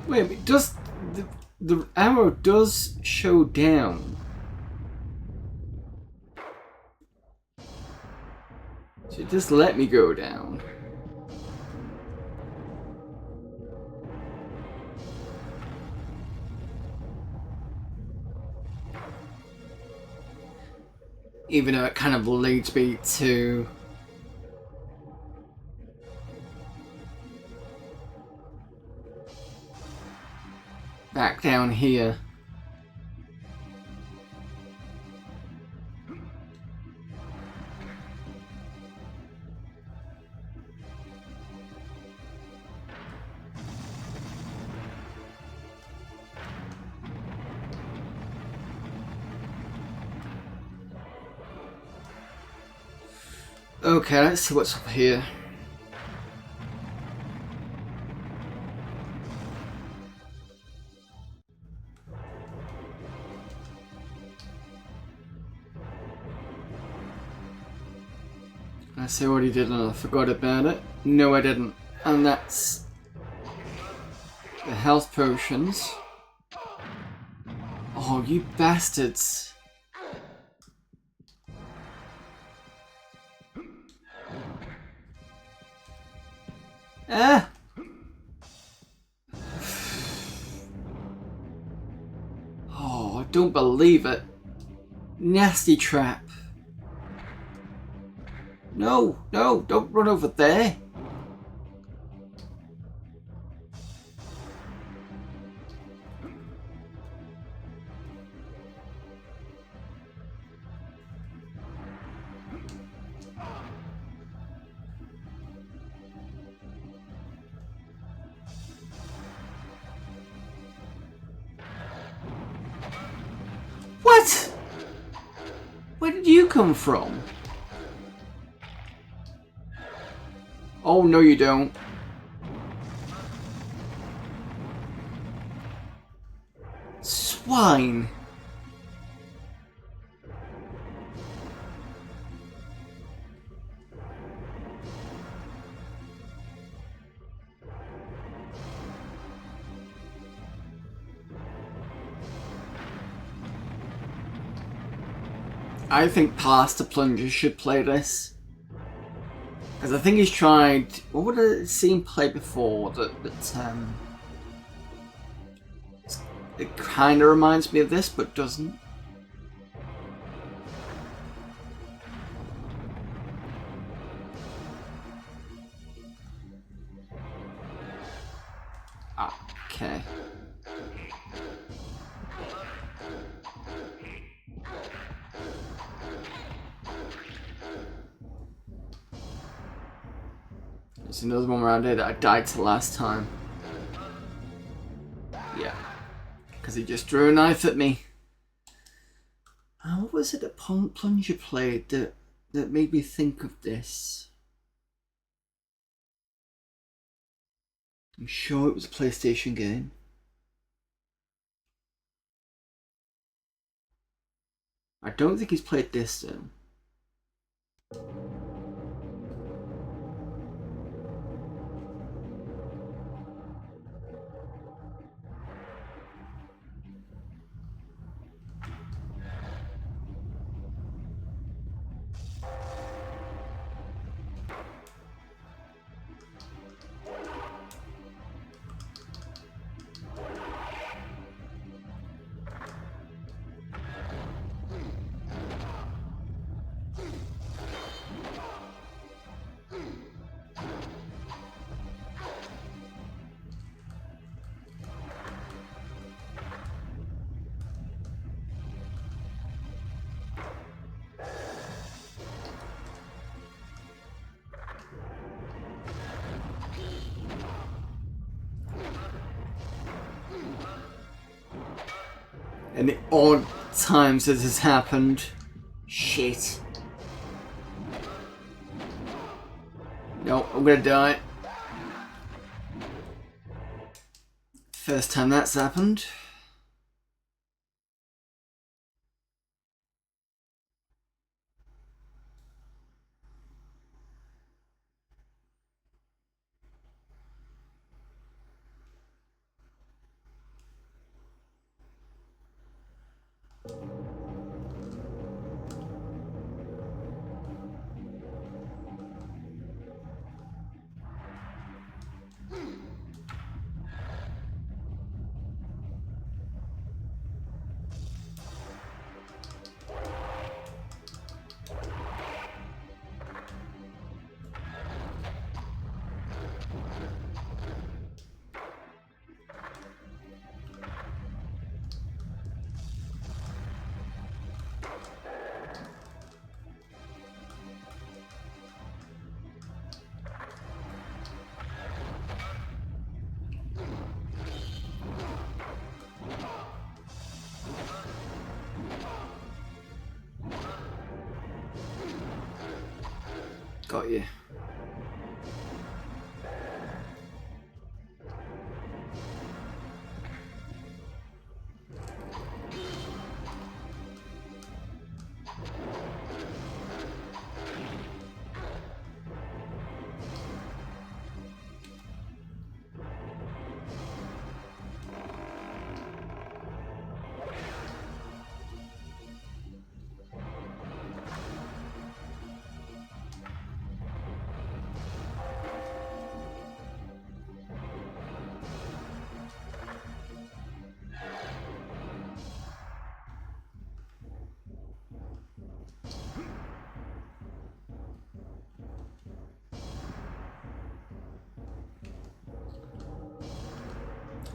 Wait a minute, does the arrow does show down? So just let me go down. Even though it kind of leads me to back down here. Okay, let's see what's up here. I see what he did and I forgot about it. No, I didn't. And that's the health potions. Oh, you bastards. Ah! Oh, I don't believe it. Nasty trap. No, no, don't run over there. What? Where did you come from? Oh, no you don't. Swine. I think Plaster Plunger should play this. Because I think he's tried... What would I seen play before that it kind of reminds me of this, but doesn't. Okay. There's another one around here that I died to last time. Yeah. Because he just drew a knife at me. What was it that Plunger played that made me think of this? I'm sure it was a PlayStation game. I don't think he's played this though. And the odd times this has happened. Shit. No, I'm gonna die. First time that's happened. Got you.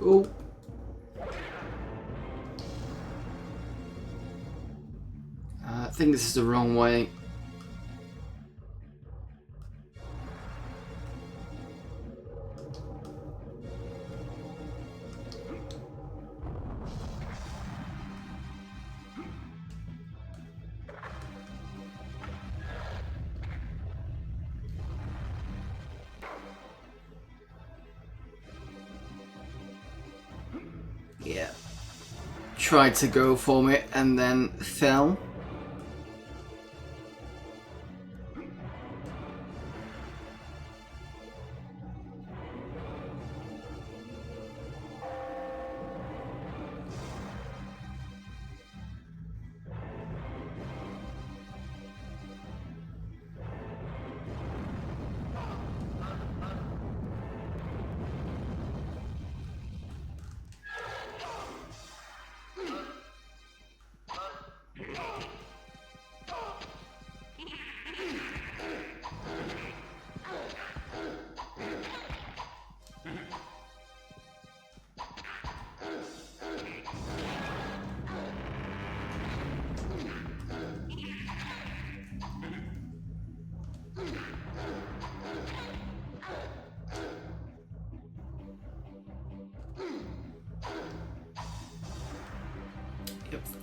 Oh. I think this is the wrong way. Yeah. Tried to go for it and then fell.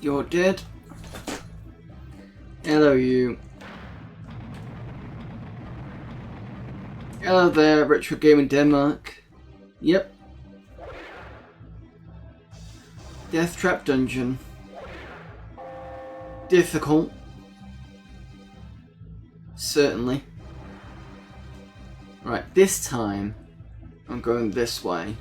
You're dead. Hello, you. Hello there, Retro Gaming Denmark. Yep. Deathtrap Dungeon. Difficult. Certainly. Right, this time I'm going this way.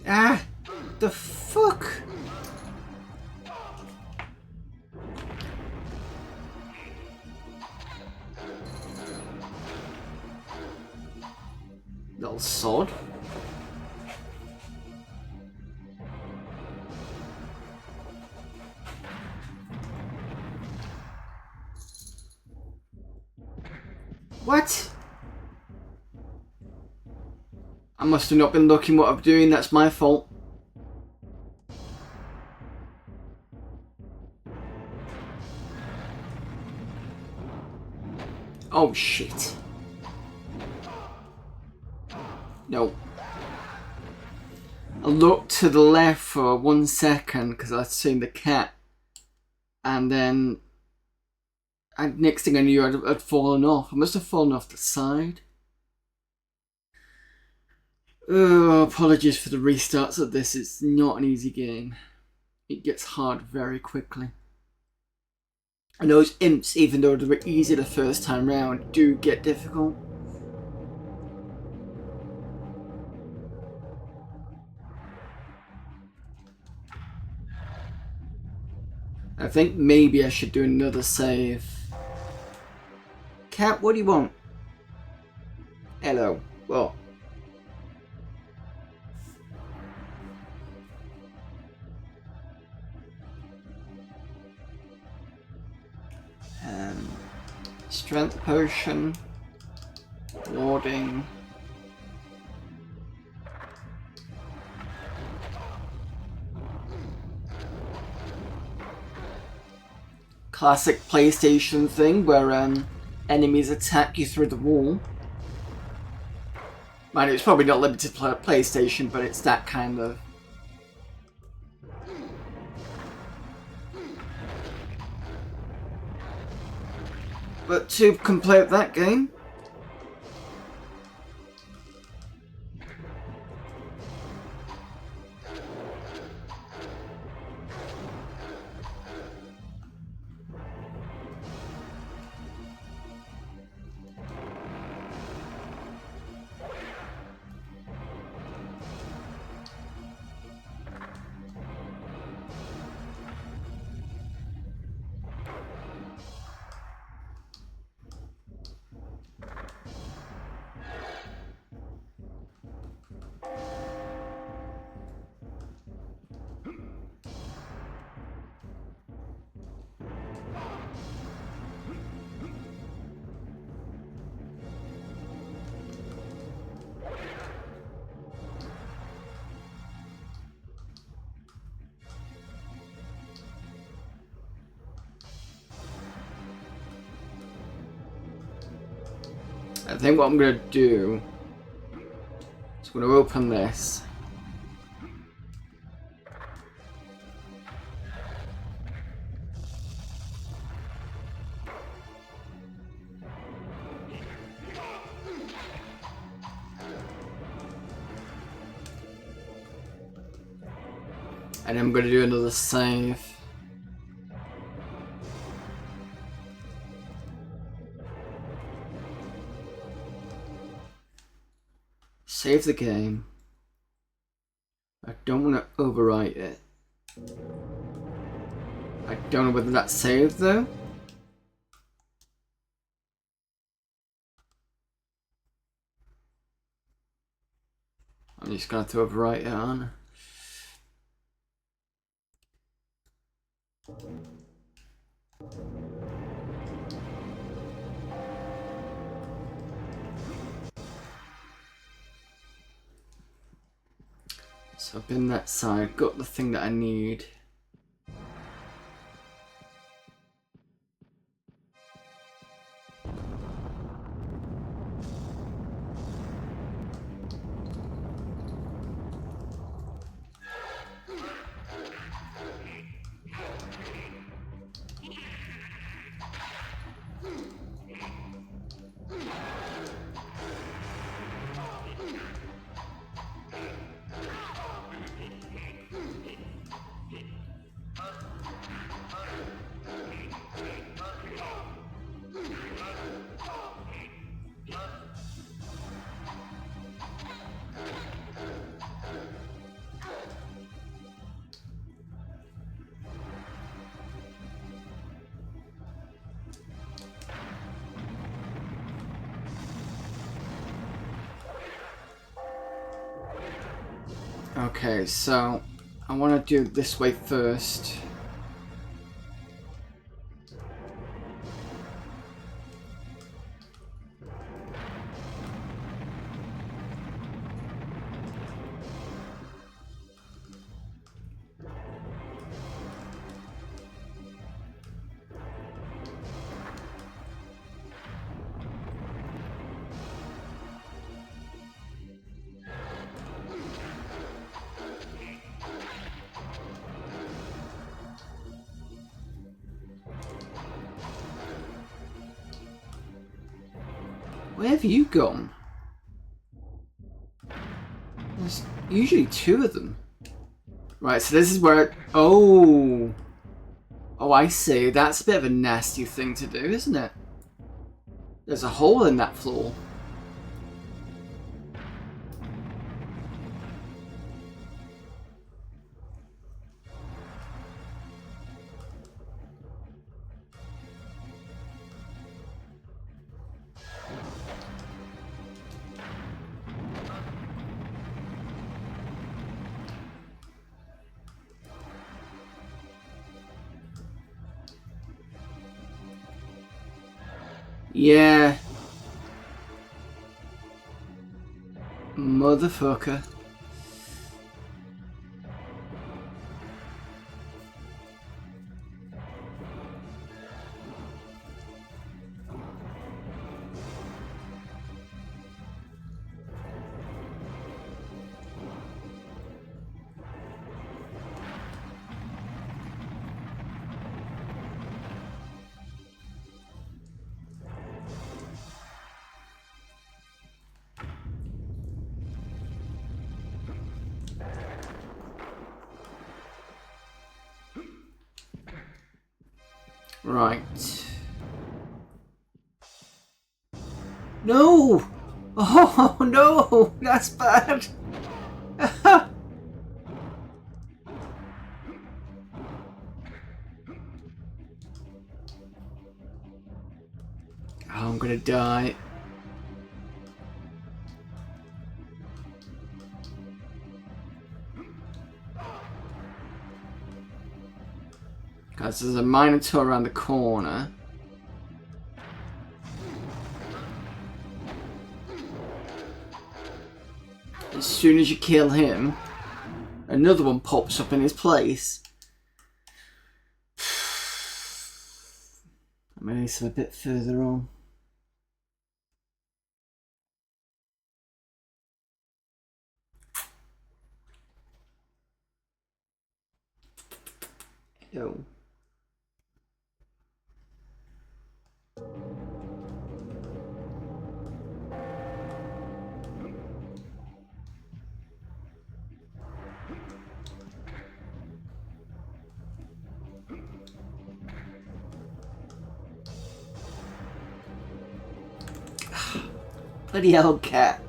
Ah! The fuck? Little sod. What? I must have not been looking what I'm doing, that's my fault. Oh shit. No. I looked to the left for 1 second because I'd seen the cat. And then next thing I knew I'd fallen off. I must have fallen off the side. Oh, apologies for the restarts of this. It's not an easy game. It gets hard very quickly. And those imps, even though they were easy the first time round, do get difficult. I think maybe I should do another save. Cat, what do you want? Hello. Well. Strength potion. Warding. Classic PlayStation thing where enemies attack you through the wall. Mind you, it's probably not limited to PlayStation, but it's that kind of. But to complete that game, I think what I'm going to do is I'm going to open this. And I'm going to do another save. Save the game. I don't want to overwrite it. I don't know whether that's saved though. I'm just going to overwrite it on. So I've been that side, got the thing that I need. Okay, so I want to do it this way first. Where have you gone? There's usually two of them. Right, so this is where... Oh! Oh, I see. That's a bit of a nasty thing to do, isn't it? There's a hole in that floor. Yeah. Motherfucker. Right. No! Oh no! That's bad! I'm gonna die. Guys, there's a Minotaur around the corner. As soon as you kill him, another one pops up in his place. I'm gonna need some a bit further on. Ew. Bloody hell, cat.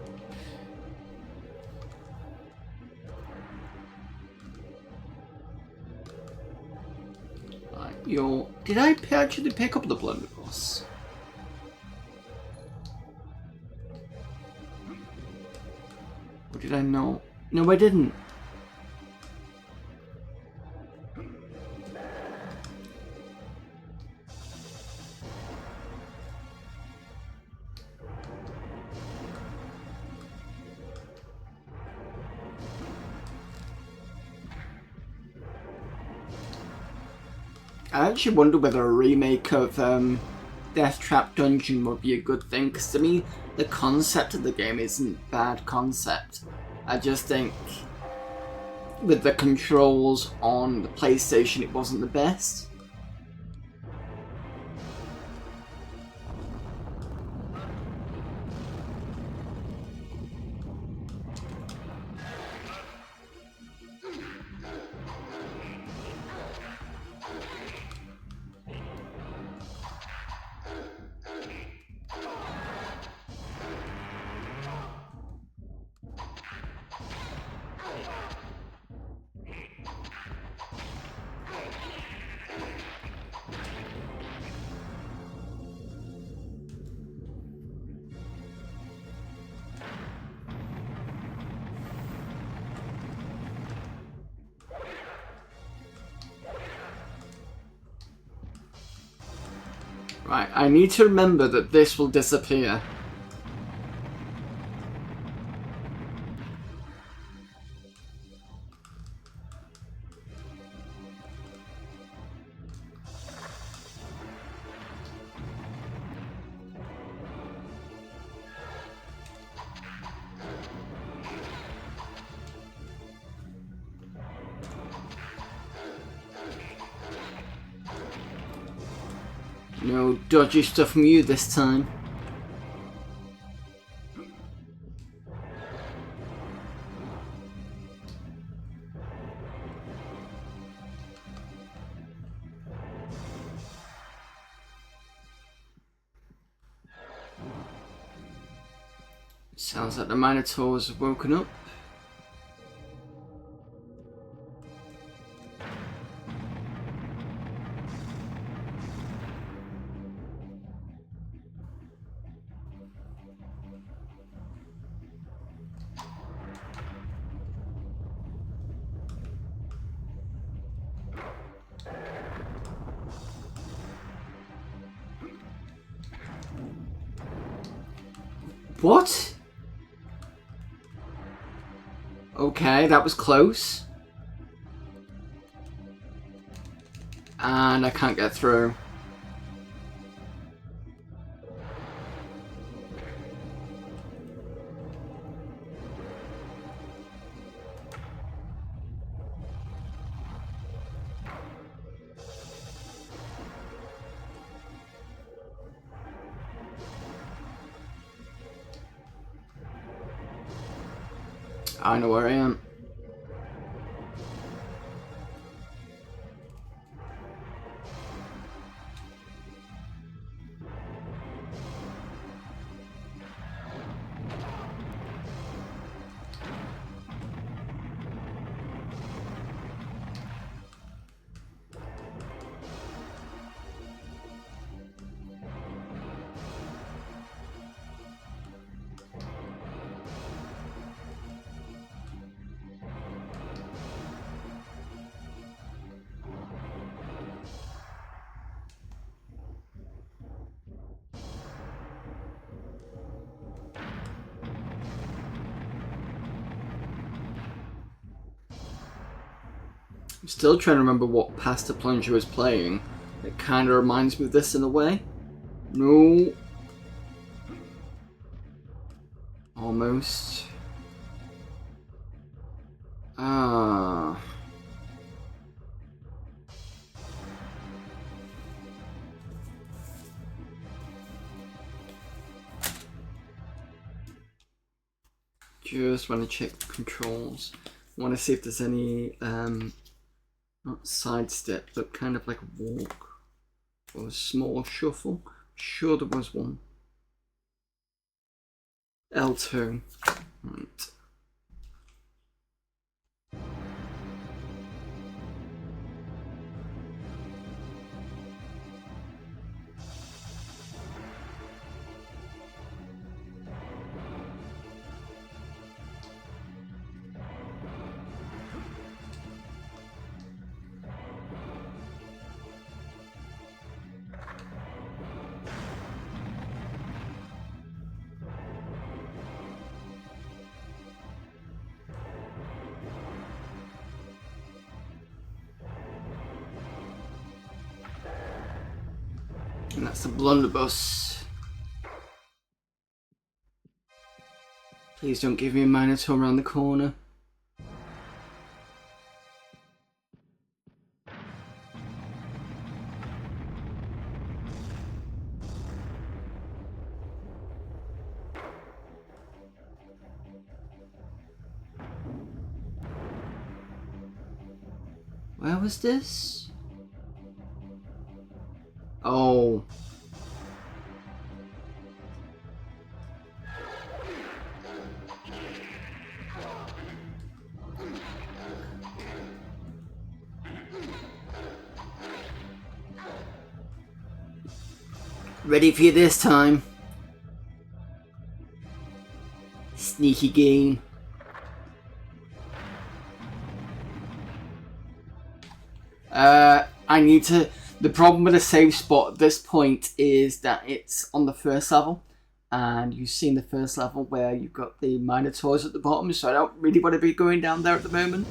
Right, did I actually pick up the blunderbuss? Or did I not? No, I didn't. I actually wonder whether a remake of Deathtrap Dungeon would be a good thing, because to me, the concept of the game isn't a bad concept. I just think with the controls on the PlayStation, it wasn't the best. Right, I need to remember that this will disappear. No dodgy stuff from you this time. Sounds like the Minotaurs have woken up. What? Okay, that was close. And I can't get through. I know where I am. I'm still trying to remember what Pasta Plunger was playing. It kind of reminds me of this in a way. No. Almost. Ah. Just want to check the controls. I want to see if there's any, not sidestep, but kind of like a walk or a small shuffle. Sure there was one. L2. Right. And that's the blunderbuss. Please don't give me a Minotaur around the corner. Where was this? Oh. Ready for you this time. Sneaky game. I need to... The problem with a save spot at this point is that it's on the first level. And you've seen the first level where you've got the Minotaurs at the bottom, so I don't really want to be going down there at the moment.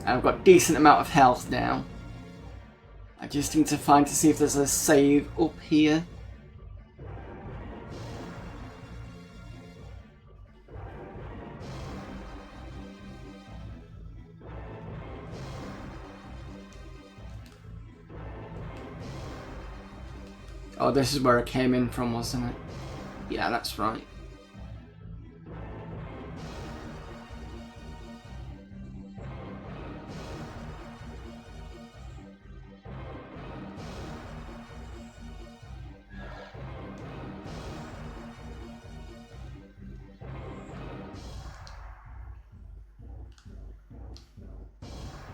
And I've got a decent amount of health now. I just need to find to see if there's a save up here. Oh, this is where it came in from, wasn't it? Yeah, that's right.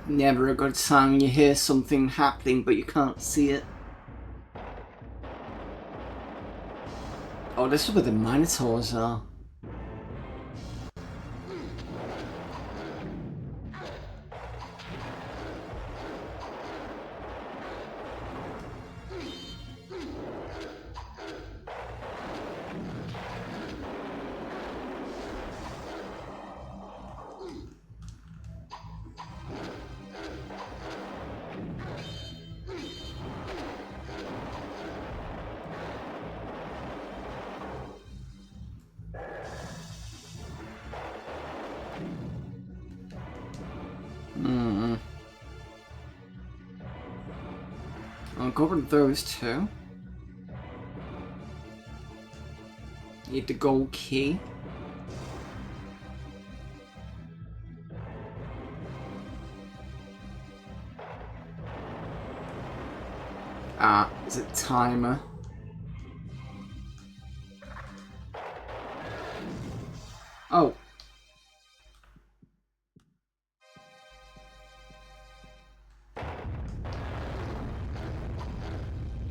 Never a good sign when you hear something happening but you can't see it. Oh, this is where the Minotaurs are. I'll go over those two. Need the gold key. Ah, is it timer? Oh.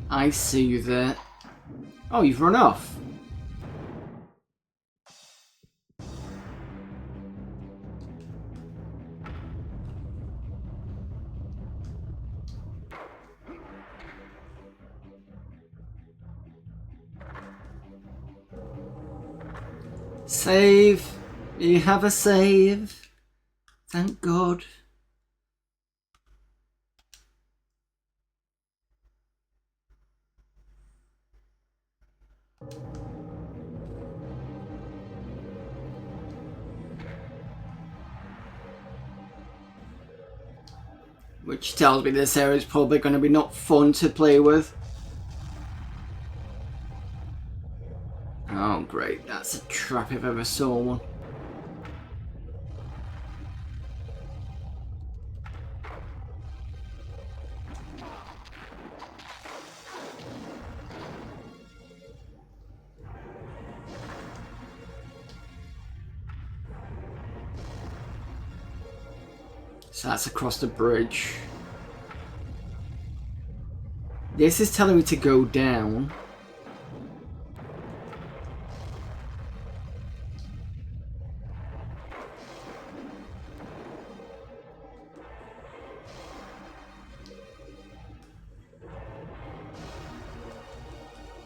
I see you there. Oh, you've run off. Save. You have a save. Thank God. Which tells me this area is probably going to be not fun to play with. Oh great, that's a trap if I ever saw one. So that's across the bridge. This is telling me to go down.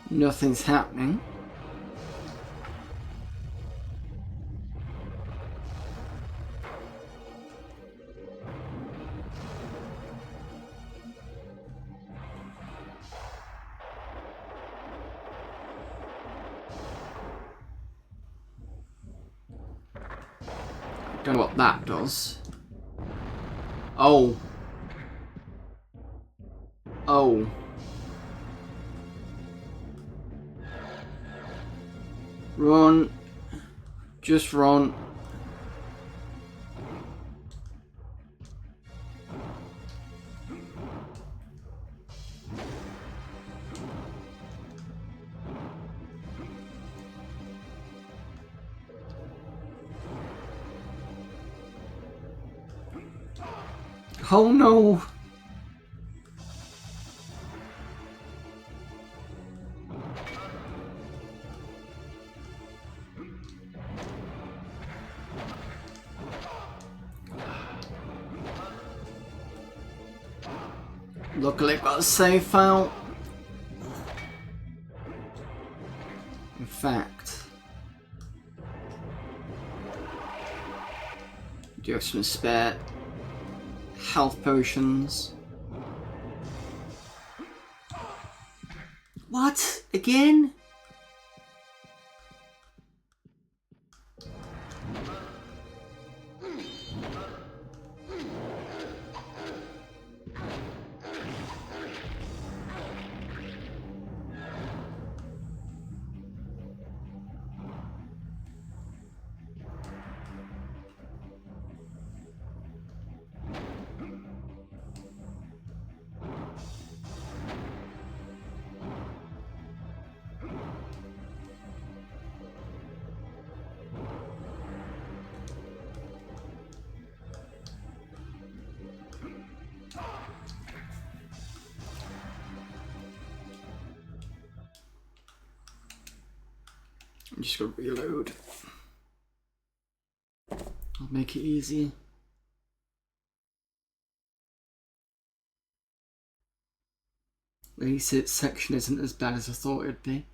Nothing's happening. Don't know what that does. Oh. Oh. Run. Just run. Oh no! Luckily I got a save file. In fact, I do have some spare health potions. What? Again? I'm just gonna reload. I'll make it easy. At least its section isn't as bad as I thought it'd be.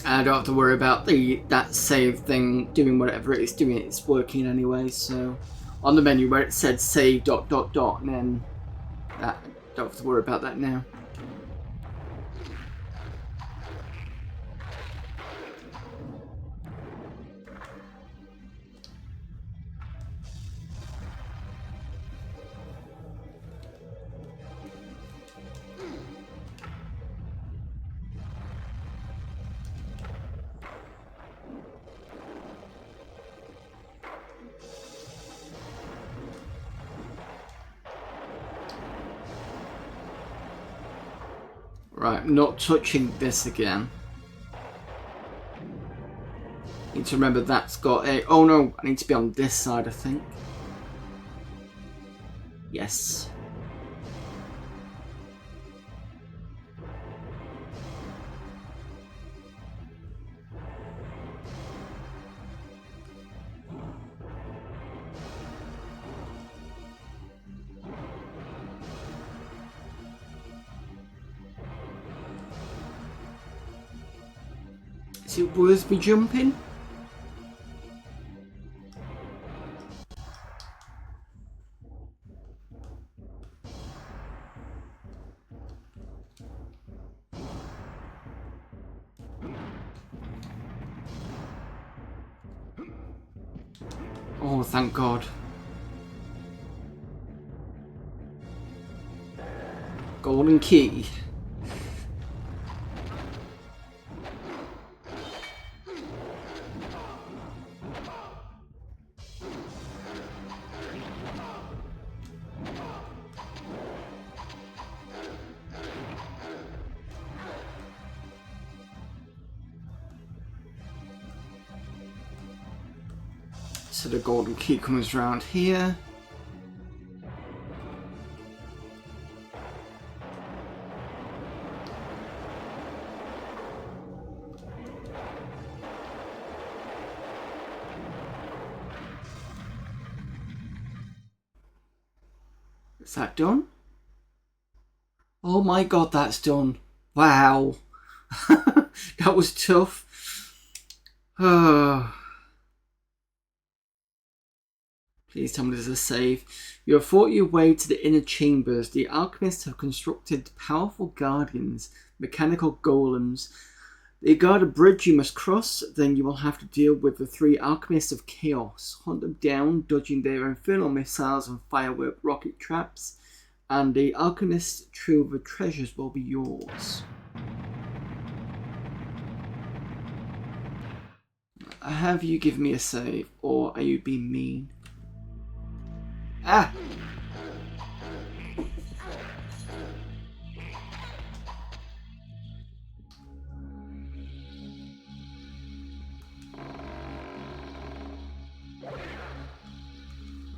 I don't have to worry about that save thing doing whatever it's doing. It's working anyway. So on the menu where it said save ... and then that, don't have to worry about that now. Right, I'm not touching this again. Need to remember that's got a... Oh no, I need to be on this side, I think. Yes. Is it worth me jumping? Oh, thank God. Golden key. So the golden key comes around here. Is that done? Oh my God, that's done. Wow. That was tough. Please tell me there's a save. You have fought your way to the inner chambers. The alchemists have constructed powerful guardians, mechanical golems. They guard a bridge you must cross, then you will have to deal with the 3 alchemists of chaos. Hunt them down, dodging their infernal missiles and firework rocket traps, and the alchemist's trove of treasures will be yours. Have you given me a save, or are you being mean? Ah!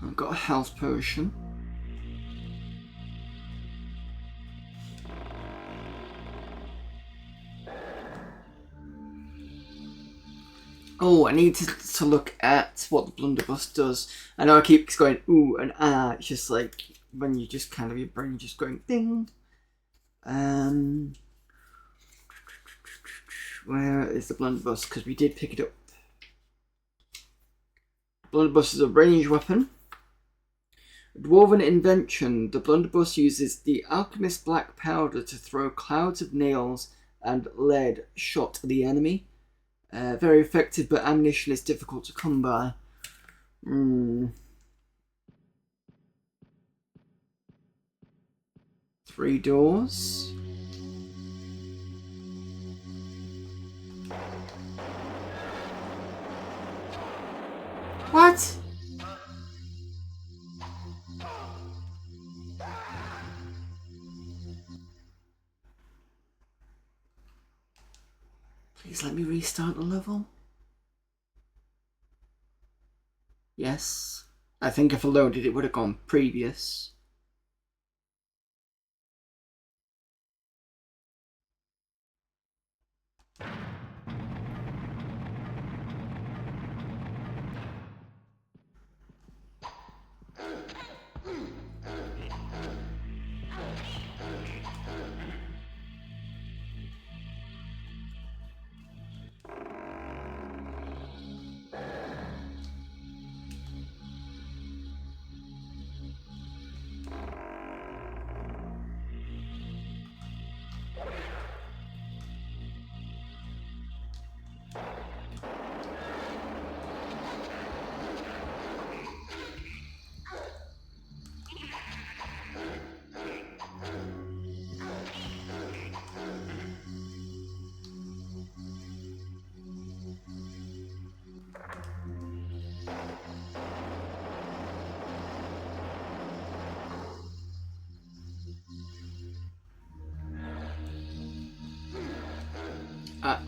I've got a health potion. Oh, I need to look at what the blunderbuss does. I know I keep going ooh and ah. It's just like when you just kind of your brain just going ding. Where is the blunderbuss? Because we did pick it up. Blunderbuss is a ranged weapon. Dwarven invention. The blunderbuss uses the alchemist black powder to throw clouds of nails and lead shot at the enemy. Very effective, but ammunition is difficult to come by. 3 doors. What? Please let me restart the level. Yes. I think if I loaded it would have gone previous.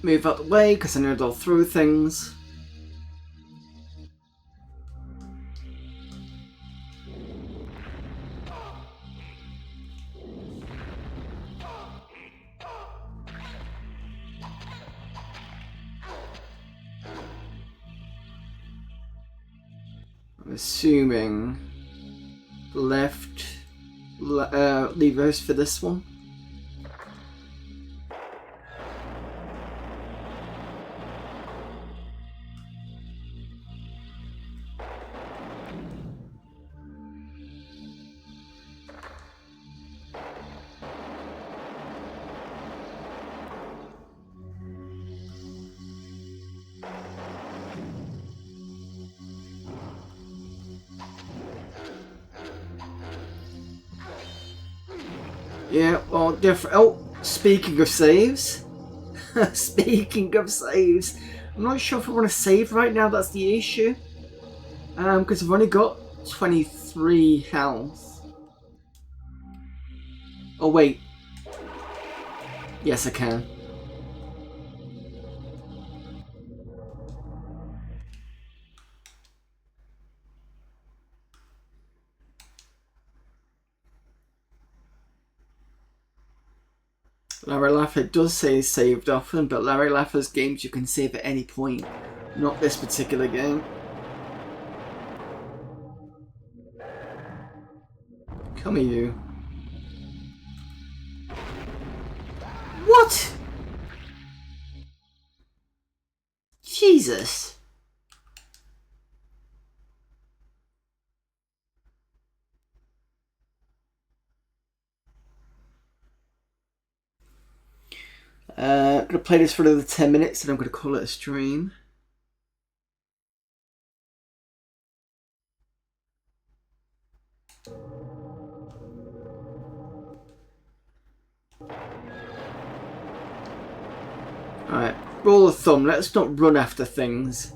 Move out the way because I know they'll throw things. I'm assuming left levers for this one. Yeah, well, different. Oh, speaking of saves. Speaking of saves. I'm not sure if I want to save right now, that's the issue. Because I've only got 23 health. Oh, wait. Yes, I can. Larry Laffer does say saved often, but Larry Laffer's games you can save at any point. Not this particular game. Come here, you. What? Jesus. I'm going to play this for another 10 minutes and I'm going to call it a stream. Alright, rule of thumb, let's not run after things.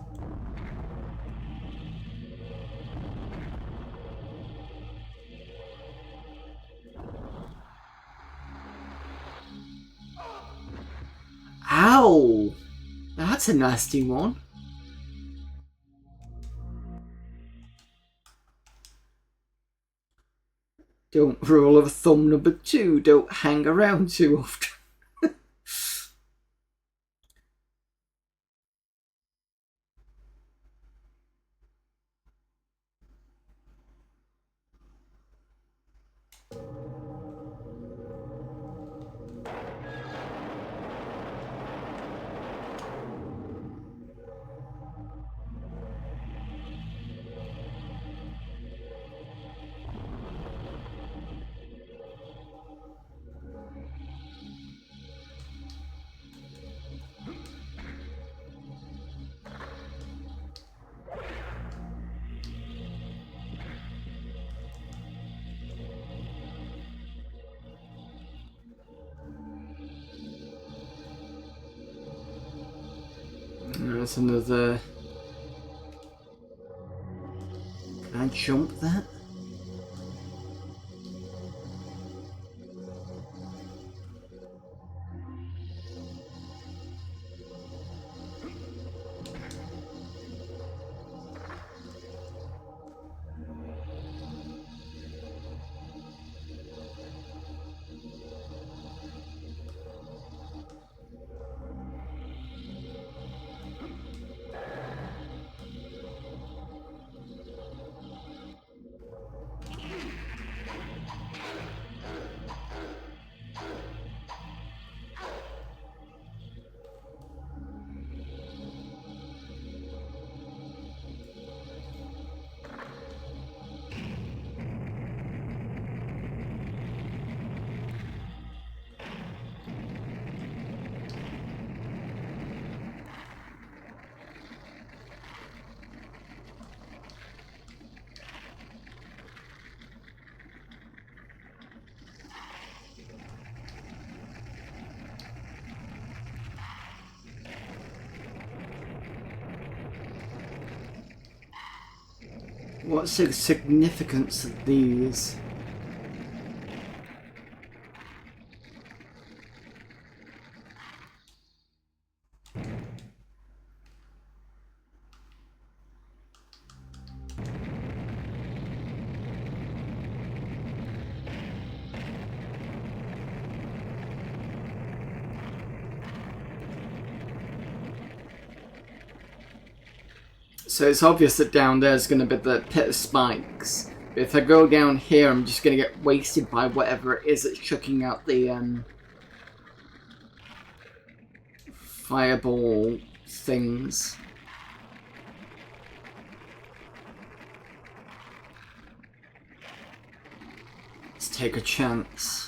Ow! That's a nasty one. Don't rule of thumb number 2, don't hang around too often. There's another... Can I jump that? What's the significance of these? So it's obvious that down there is going to be the pit of spikes. But if I go down here, I'm just going to get wasted by whatever it is that's chucking out the fireball things. Let's take a chance.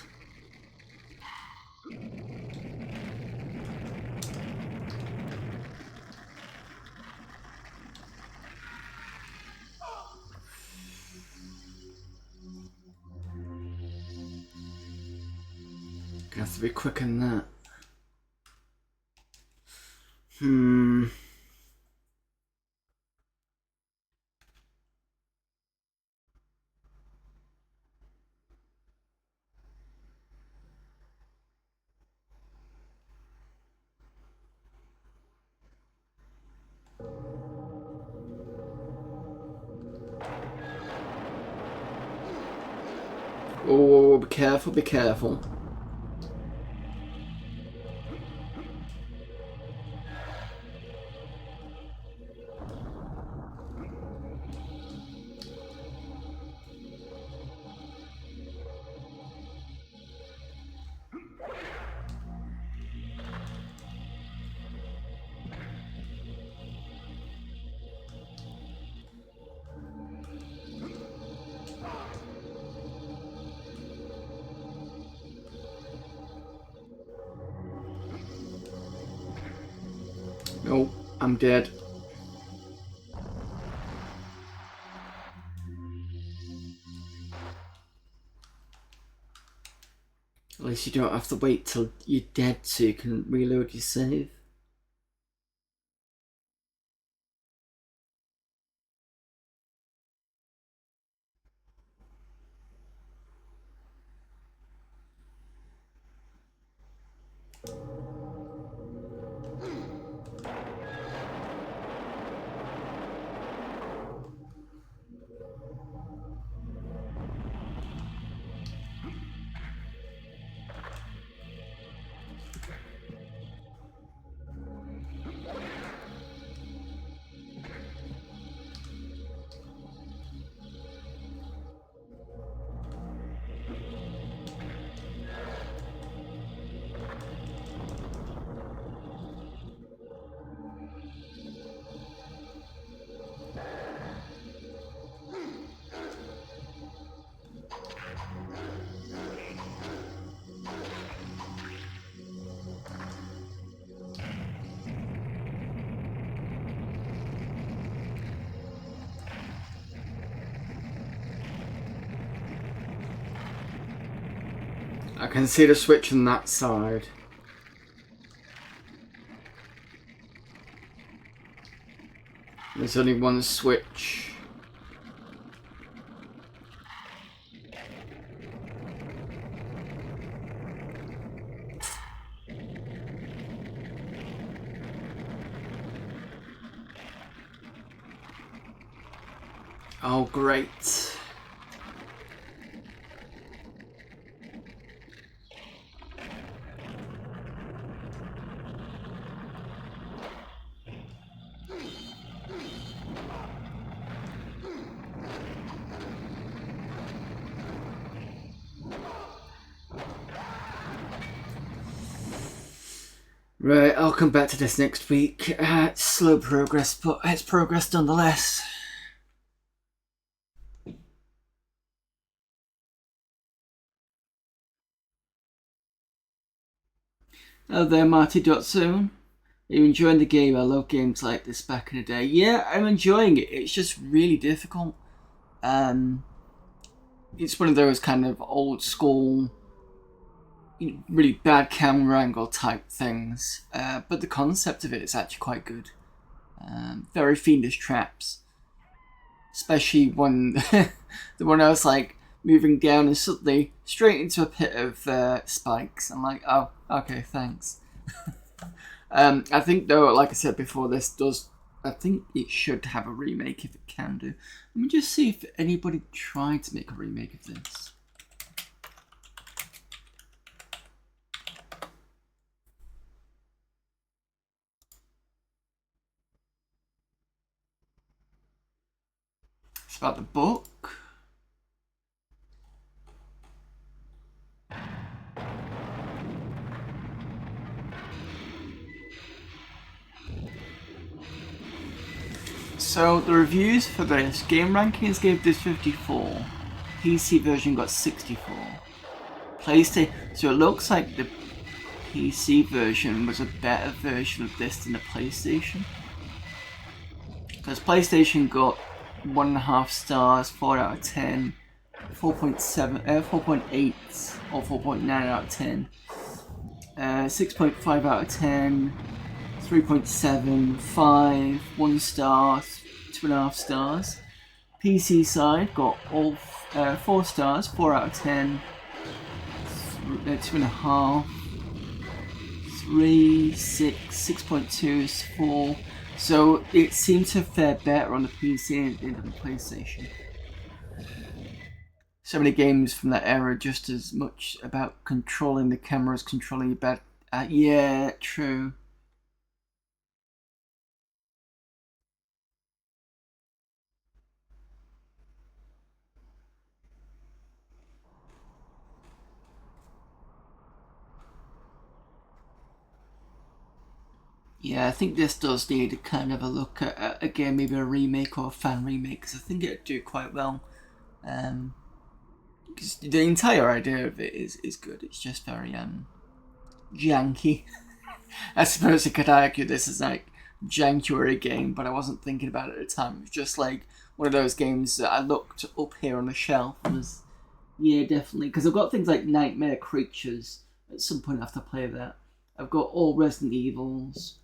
Gonna have to be quicker than that. Oh, be careful, be careful. Oh, I'm dead. At least you don't have to wait till you're dead so you can reload your save. I can see the switch on that side. There's only one switch. Oh, great. Right, I'll come back to this next week. It's slow progress, but it's progress nonetheless. Hello there, Marty.Soon. Are you enjoying the game? I love games like this back in the day. Yeah, I'm enjoying it. It's just really difficult. It's one of those kind of old school, really bad camera angle type things. But the concept of it is actually quite good. Very fiendish traps. Especially when the one I was like moving down and suddenly straight into a pit of spikes. I'm like, oh, okay, thanks. I think though, like I said before, I think it should have a remake if it can do. Let me just see if anybody tried to make a remake of this. It's about the book. So the reviews for this, Game Rankings gave this 54, PC version got 64, PlayStation, so it looks like the PC version was a better version of this than the PlayStation. Because PlayStation got 1.5 stars, 4 out of 10, 4.7, 4.8 or 4.9 out of 10, 6.5 out of 10, 3.7, 5, 1 star, 2.5 stars. PC side got all 4 stars, 4 out of 10, 2.5, 3, 6, 6.2, 4. So it seemed to fare better on the PC than on the PlayStation. So many games from that era just as much about controlling the camera as controlling your bed. Yeah, true. Yeah, I think this does need a kind of a look at, again, maybe a remake or a fan remake, because I think it'd do quite well. Because the entire idea of it is good. It's just very janky. I suppose you could argue this is like January game, but I wasn't thinking about it at the time. It was just like one of those games that I looked up here on the shelf and was, yeah, definitely. Because I've got things like Nightmare Creatures. At some point I have to play that. I've got all Resident Evils,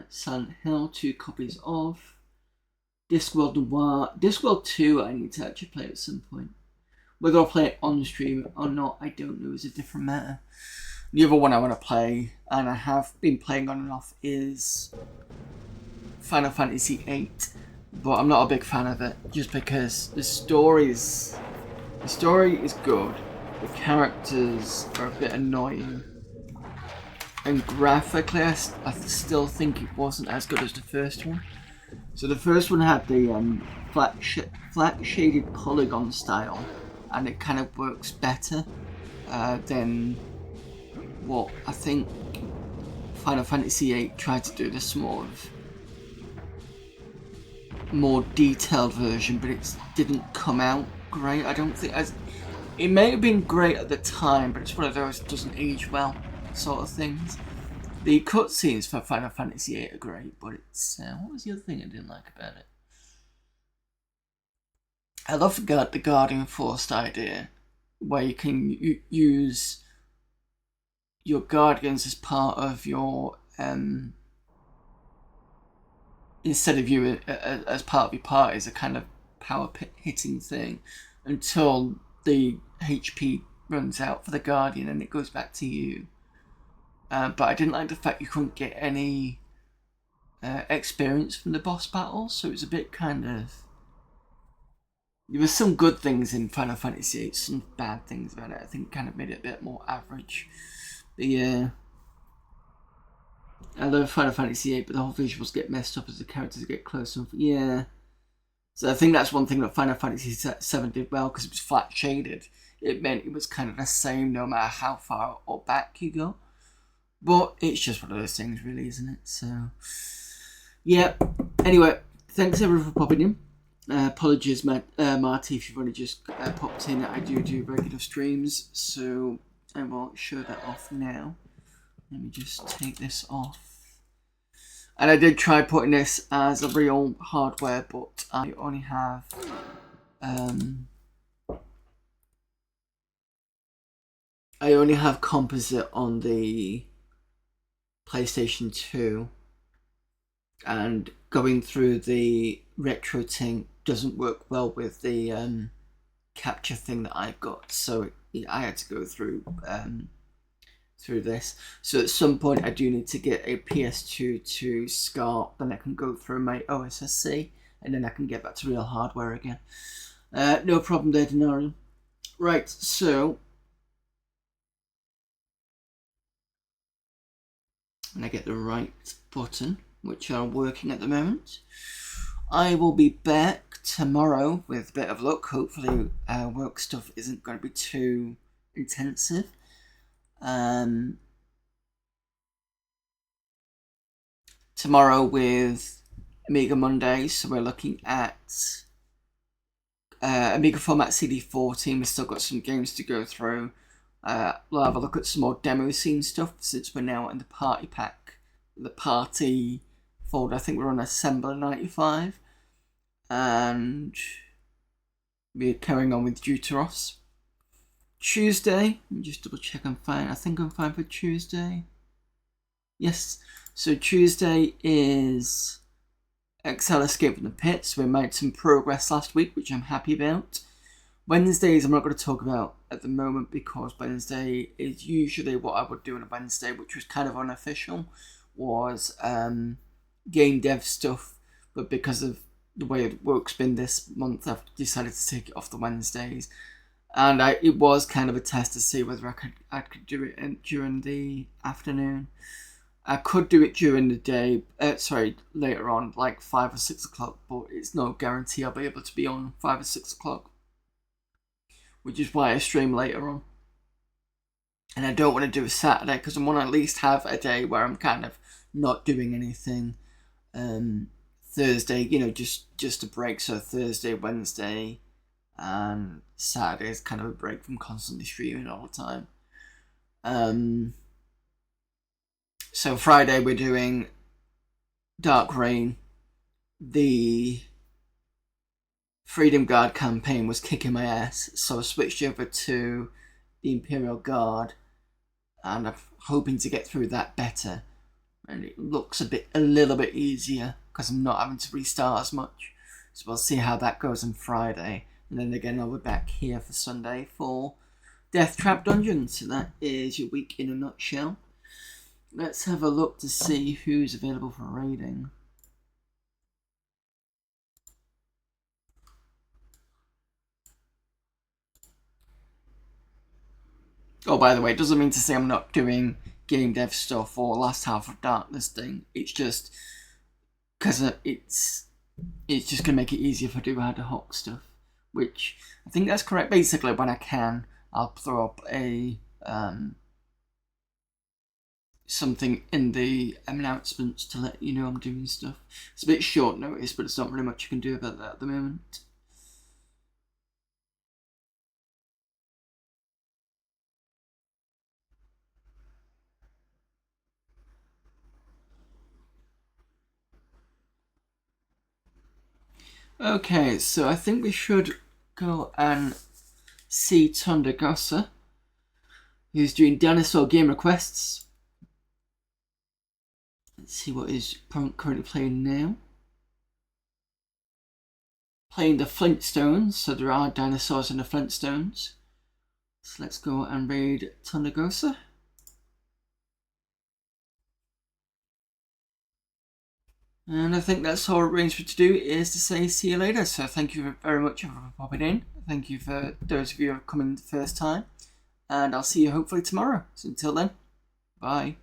Silent Hill, 2 copies of. Discworld Noir. Discworld 2 I need to actually play at some point. Whether I'll play it on stream or not, I don't know. It's a different matter. The other one I want to play, and I have been playing on and off, is Final Fantasy VIII. But I'm not a big fan of it, just because the story is good. The characters are a bit annoying. And graphically, I still think it wasn't as good as the first one. So the first one had the flat shaded polygon style, and it kind of works better than what I think Final Fantasy VIII tried to do. This more detailed version, but it didn't come out great. I don't think it may have been great at the time, but it's one of those that doesn't age well sort of things. The cutscenes for Final Fantasy VIII are great, but it's what was the other thing I didn't like about it? I love the Guardian Force idea, where you can use your Guardians as part of your instead of you as part of your party as a kind of power hitting thing until the HP runs out for the Guardian and it goes back to you. But I didn't like the fact you couldn't get any experience from the boss battles, so it was a bit kind of... There were some good things in Final Fantasy VIII, some bad things about it. I think it kind of made it a bit more average. But yeah, I love Final Fantasy VIII, but the whole visuals get messed up as the characters get closer. Yeah. So I think that's one thing that Final Fantasy VII did well, because it was flat shaded. It meant it was kind of the same no matter how far or back you go. But it's just one of those things, really, isn't it? So, yeah. Anyway, thanks everyone for popping in. Apologies, Marty, if you've only just popped in. I do regular streams, so I will show that off now. Let me just take this off. And I did try putting this as a real hardware, but I only have composite on the PlayStation 2, and going through the retro thing doesn't work well with the capture thing that I've got, so I had to go through this. So at some point I do need to get a PS2 to SCART, then I can go through my OSSC, and then I can get back to real hardware again. No problem there, Denarian. Right, so and I get the right button, which are working at the moment. I will be back tomorrow with a bit of luck. Hopefully work stuff isn't going to be too intensive. Tomorrow with Amiga Monday, so we're looking at Amiga Format CD14. We've still got some games to go through. We'll have a look at some more demo scene stuff, since we're now in the party pack, the party folder. I think we're on Assembler 95, and we're carrying on with Deuteros. Tuesday, let me just double check I'm fine. I think I'm fine for Tuesday. Yes, so Tuesday is Excel Escape from the Pit, so we made some progress last week, which I'm happy about. Wednesdays I'm not going to talk about at the moment, because Wednesday is usually what I would do on a Wednesday, which was kind of unofficial, was game dev stuff, but because of the way work's been this month, I've decided to take it off the Wednesdays. And it was kind of a test to see whether I could do it during the afternoon. I could do it during the day, later on, like 5 or 6 o'clock, but it's no guarantee I'll be able to be on 5 or 6 o'clock, which is why I stream later on. And I don't want to do a Saturday, because I want to at least have a day where I'm kind of not doing anything. Thursday, just a break, so Thursday, Wednesday, and Saturday is kind of a break from constantly streaming all the time. So Friday we're doing Dark Reign, the Freedom Guard campaign was kicking my ass, so I switched over to the Imperial Guard, and I'm hoping to get through that better. And it looks a little bit easier because I'm not having to restart as much. So we'll see how that goes on Friday, and then again I'll be back here for Sunday for Deathtrap Dungeon. So that is your week in a nutshell. Let's have a look to see who's available for raiding. Oh, by the way, it doesn't mean to say I'm not doing game dev stuff or Last Half of Darkness thing. It's just because it's just going to make it easier if I do ad hoc stuff, which I think that's correct. Basically, when I can, I'll throw up a something in the announcements to let you know I'm doing stuff. It's a bit short notice, but it's not really much you can do about that at the moment. Okay, so I think we should go and see Tundagosa, who's doing dinosaur game requests. Let's see what he's currently playing now. Playing the Flintstones, so there are dinosaurs in the Flintstones. So let's go and raid Tundagosa. And I think that's all arranged for to do is to say see you later. So thank you very much for popping in. Thank you for those of you who are coming the first time. And I'll see you hopefully tomorrow. So until then, bye.